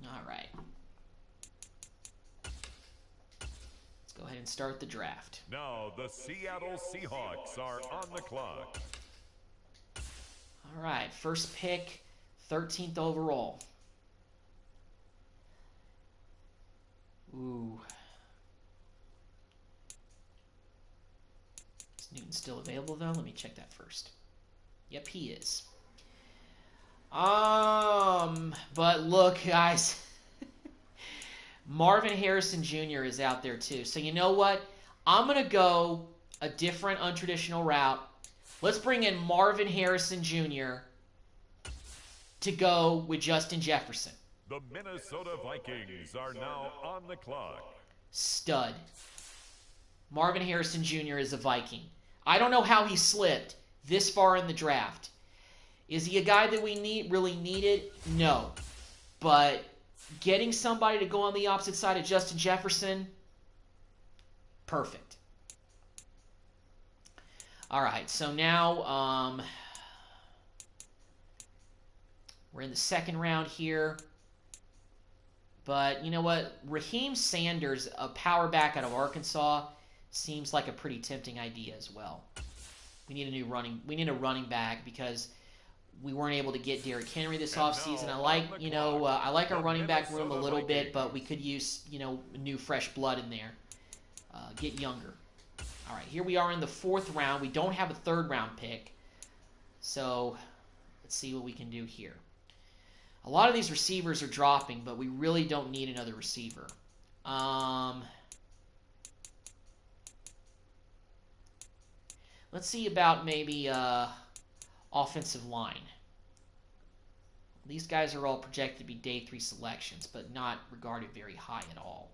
All right. Let's go ahead and start the draft. Now the Seattle Seahawks are on the clock. All right. First pick, 13th overall. Ooh. Is Newton still available, though? Let me check that first. Yep, he is. But look, guys. Marvin Harrison Jr. is out there, too. So you know what? I'm going to go a different, untraditional route. Let's bring in Marvin Harrison Jr. to go with Justin Jefferson. The Minnesota Vikings are now on the clock. Stud. Marvin Harrison Jr. is a Viking. I don't know how he slipped this far in the draft. Is he a guy that we really needed? No. But getting somebody to go on the opposite side of Justin Jefferson, perfect. All right, so now we're in the second round here. But you know what? Raheem Sanders, a power back out of Arkansas, seems like a pretty tempting idea as well. We need a running back because we weren't able to get Derrick Henry this offseason. I like our running back room a little bit, but we could use new fresh blood in there. Get younger. All right, here we are in the 4th round. We don't have a 3rd round pick, so let's see what we can do here. A lot of these receivers are dropping, but we really don't need another receiver. Let's see about maybe offensive line. These guys are all projected to be day 3 selections, but not regarded very high at all.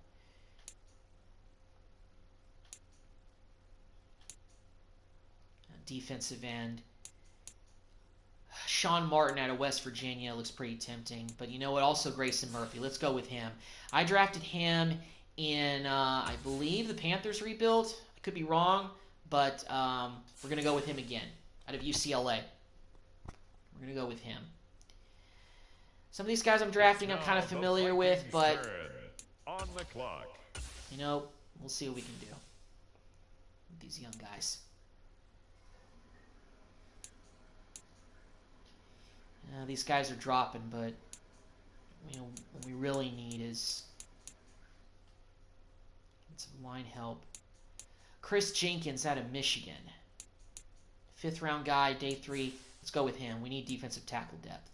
Defensive end. Sean Martin out of West Virginia looks pretty tempting. But you know what? Also Grayson Murphy. Let's go with him. I drafted him in, I believe, the Panthers rebuild. I could be wrong, but we're going to go with him again out of UCLA. We're going to go with him. Some of these guys I'm drafting I'm kind of familiar with, but on the clock. We'll see what we can do with these young guys. These guys are dropping, but what we really need is some line help. Chris Jenkins out of Michigan. 5th round guy, day 3. Let's go with him. We need defensive tackle depth.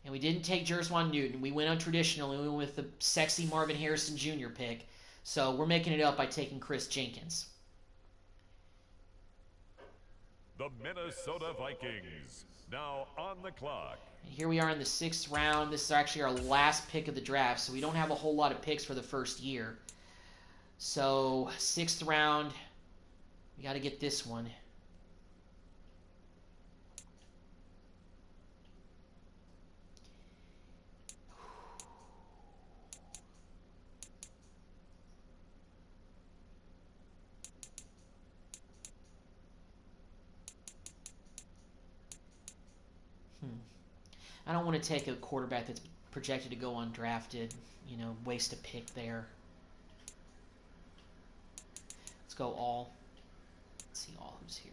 And we didn't take Jerswan Newton. We went untraditional. We went with the sexy Marvin Harrison Jr. pick. So we're making it up by taking Chris Jenkins. The Minnesota Vikings now on the clock. And here we are in the 6th round. This is actually our last pick of the draft, so we don't have a whole lot of picks for the first year. So 6th round, we got to get this one. I don't want to take a quarterback that's projected to go undrafted. You know, waste a pick there. Let's go all. Let's see all who's here.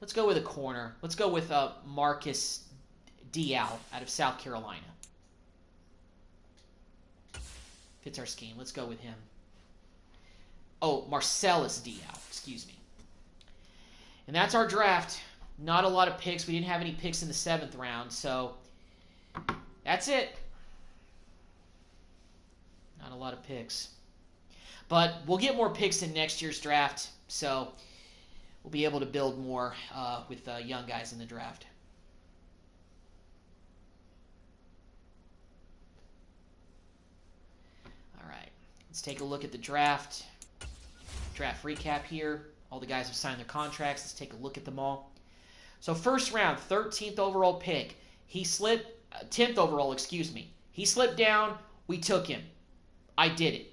Let's go with a corner. Let's go with Marcus Dial out of South Carolina. Fits our scheme. Let's go with him. Oh, Marcellus Dial. Excuse me. And that's our draft. Not a lot of picks. We didn't have any picks in the 7th round, so that's it. Not a lot of picks. But we'll get more picks in next year's draft, so we'll be able to build more with young guys in the draft. All right, let's take a look at the draft. Draft recap here. All the guys have signed their contracts. Let's take a look at them all. So first round, 13th overall pick. He slipped, 10th overall, excuse me. He slipped down. We took him. I did it.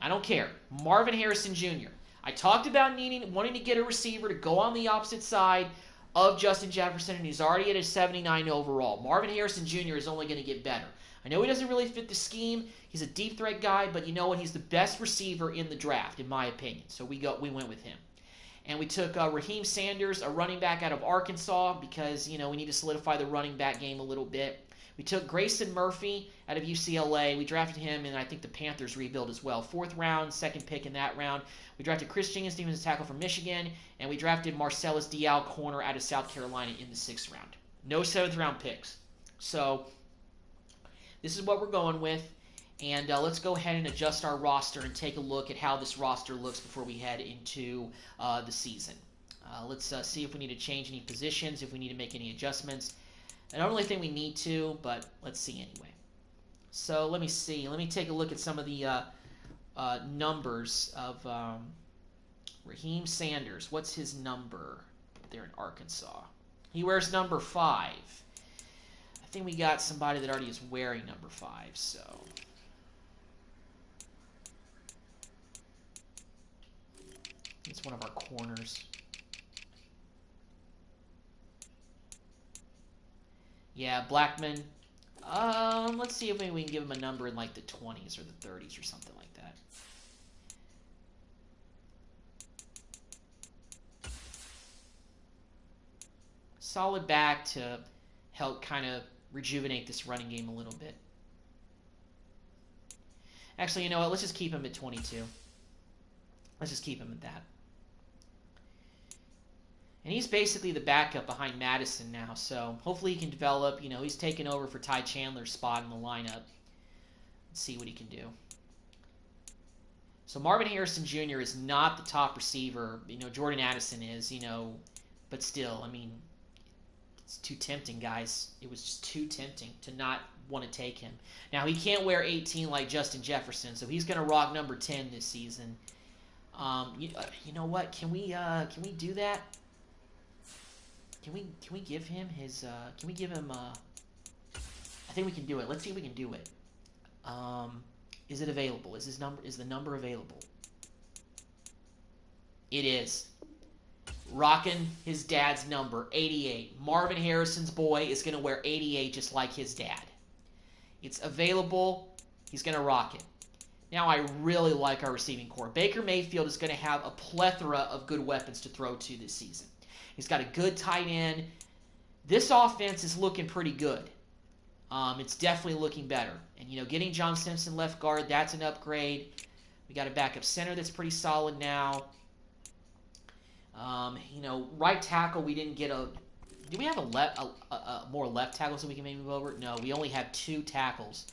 I don't care. Marvin Harrison Jr. I talked about wanting to get a receiver to go on the opposite side of Justin Jefferson, and he's already at a 79 overall. Marvin Harrison Jr. is only going to get better. I know he doesn't really fit the scheme. He's a deep threat guy, but you know what? He's the best receiver in the draft, in my opinion. So we went with him. And we took Raheem Sanders, a running back out of Arkansas, because, you know, we need to solidify the running back game a little bit. We took Grayson Murphy out of UCLA. We drafted him, and I think the Panthers rebuild as well. 4th round, 2nd pick in that round. We drafted Chris Jenkins, tackle from Michigan, and we drafted Marcellus Dial, corner out of South Carolina in the 6th round. No 7th round picks. So this is what we're going with. And let's go ahead and adjust our roster and take a look at how this roster looks before we head into the season. Let's see if we need to change any positions, if we need to make any adjustments. I don't really think we need to, but let's see anyway. So let me see. Let me take a look at some of the numbers of Raheem Sanders. What's his number there in Arkansas? He wears number 5. I think we got somebody that already is wearing number 5, so... It's one of our corners. Yeah, Blackman. Let's see if maybe we can give him a number in like the 20s or the 30s or something like that. Solid back to help kind of rejuvenate this running game a little bit. Actually, you know what? Let's just keep him at 22. Let's just keep him at that. And he's basically the backup behind Madison now, so hopefully he can develop. You know, he's taken over for Ty Chandler's spot in the lineup. Let's see what he can do. So Marvin Harrison Jr. is not the top receiver. You know, Jordan Addison is, you know, but still, I mean, it's too tempting, guys. It was just too tempting to not want to take him. Now, he can't wear 18 like Justin Jefferson, so he's going to rock number 10 this season. You know what? Can we do that? Can we give him his? Can we give him? I think we can do it. Let's see if we can do it. Is it available? Is the number available? It is. Rocking his dad's number, 88. Marvin Harrison's boy is going to wear 88 just like his dad. It's available. He's going to rock it. Now, I really like our receiving core. Baker Mayfield is going to have a plethora of good weapons to throw to this season. He's got a good tight end. This offense is looking pretty good. It's definitely looking better. And, you know, getting John Simpson left guard, that's an upgrade. We got a backup center that's pretty solid now. You know, right tackle, we didn't get a... Do we have more left tackles that we can maybe move over? No, we only have 2 tackles.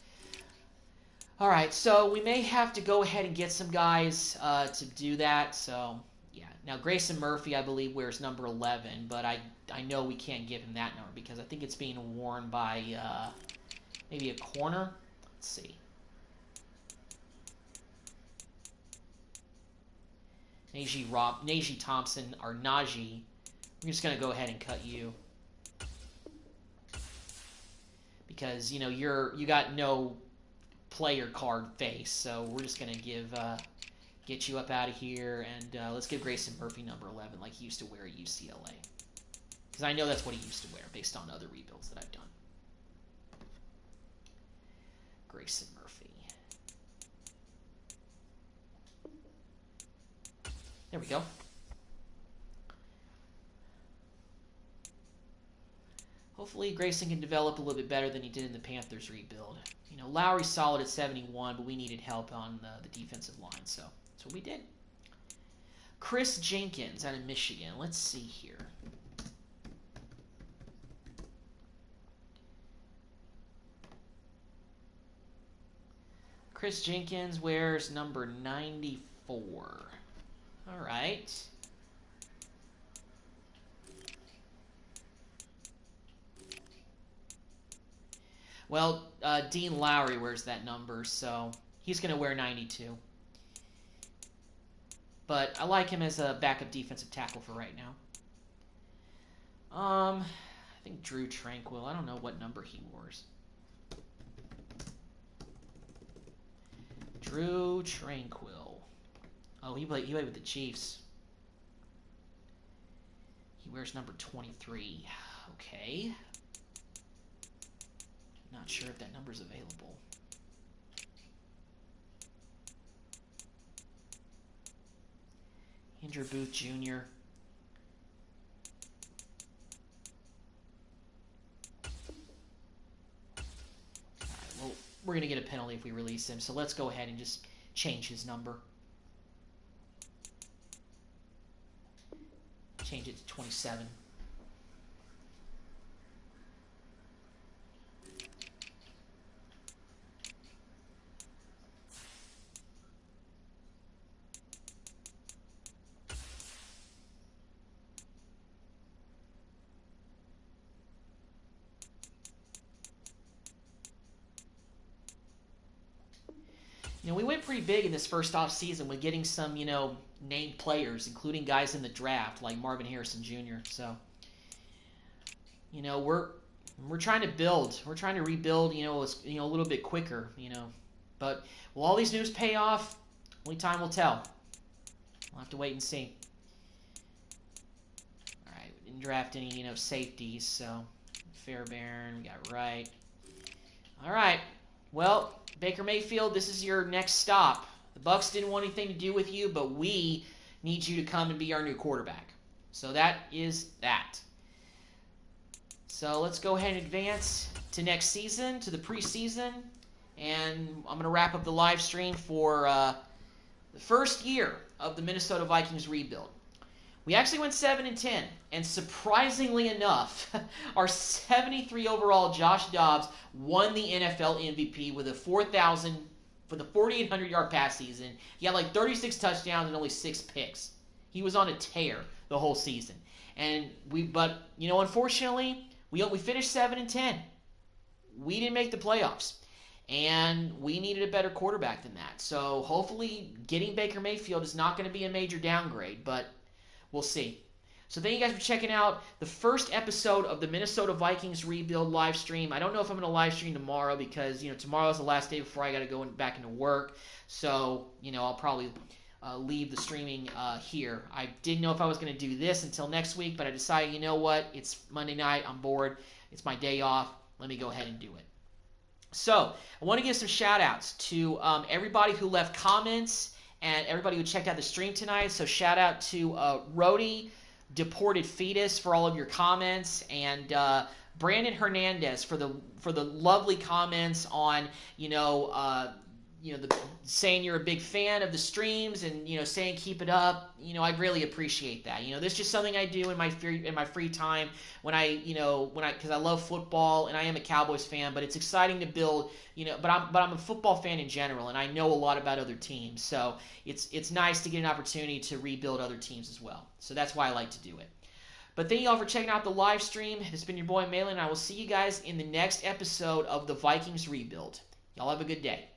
All right, so we may have to go ahead and get some guys to do that. So, yeah. Now, Grayson Murphy, I believe, wears number 11, but I know we can't give him that number because I think it's being worn by maybe a corner. Let's see. Najee Thompson, or Najee. We're just going to go ahead and cut you. Because, you know, you got no player card face, so we're just going to get you up out of here, and let's give Grayson Murphy number 11 like he used to wear at UCLA. Because I know that's what he used to wear based on other rebuilds that I've done. Grayson Murphy. There we go. Hopefully Grayson can develop a little bit better than he did in the Panthers rebuild. You know, Lowry's solid at 71, but we needed help on the defensive line, so that's what we did. Chris Jenkins out of Michigan. Let's see here. Chris Jenkins wears number 94. All right. Well, Dean Lowry wears that number, so he's going to wear 92. But I like him as a backup defensive tackle for right now. I think Drew Tranquil. I don't know what number he wears. Drew Tranquil. Oh, he played with the Chiefs. He wears number 23. Okay. Not sure if that number's available. Andrew Booth Jr. All right, well, we're going to get a penalty if we release him, so let's go ahead and just change his number. Change it to 27. You know, we went pretty big in this first off season with getting some, you know, named players, including guys in the draft like Marvin Harrison Jr. So, you know, we're trying to build. We're trying to rebuild, you know, a little bit quicker, you know. But will all these moves pay off? Only time will tell. We'll have to wait and see. All right, we didn't draft any, you know, safeties, so Fairbairn, we got Wright. All right. Well, Baker Mayfield, this is your next stop. The Bucs didn't want anything to do with you, but we need you to come and be our new quarterback. So that is that. So let's go ahead and advance to next season, to the preseason. And I'm going to wrap up the live stream for the first year of the Minnesota Vikings rebuild. We actually went 7-10, and surprisingly enough, our 73 overall Josh Dobbs won the NFL MVP with a 4,800-yard pass season. He had like 36 touchdowns and only 6 picks. He was on a tear the whole season, but you know, unfortunately, we finished 7-10. We didn't make the playoffs, and we needed a better quarterback than that. So hopefully, getting Baker Mayfield is not going to be a major downgrade, but we'll see. So thank you guys for checking out the first episode of the Minnesota Vikings rebuild live stream. I don't know if I'm going to live stream tomorrow because, you know, tomorrow's the last day before I got to go back into work. So, you know, I'll probably leave the streaming here. I didn't know if I was going to do this until next week, but I decided, you know what? It's Monday night. I'm bored. It's my day off. Let me go ahead and do it. So I want to give some shout outs to everybody who left comments and everybody who checked out the stream tonight. So shout out to Rhodey, Deported Fetus for all of your comments, and Brandon Hernandez for the lovely comments on saying you're a big fan of the streams and, you know, saying keep it up. You know, I really appreciate that. You know, this is just something I do in my free time because I love football and I am a Cowboys fan, but it's exciting to build, you know, but I'm a football fan in general, and I know a lot about other teams. So it's nice to get an opportunity to rebuild other teams as well. So that's why I like to do it. But thank you all for checking out the live stream. This has been your boy Malin, and I will see you guys in the next episode of the Vikings rebuild. Y'all have a good day.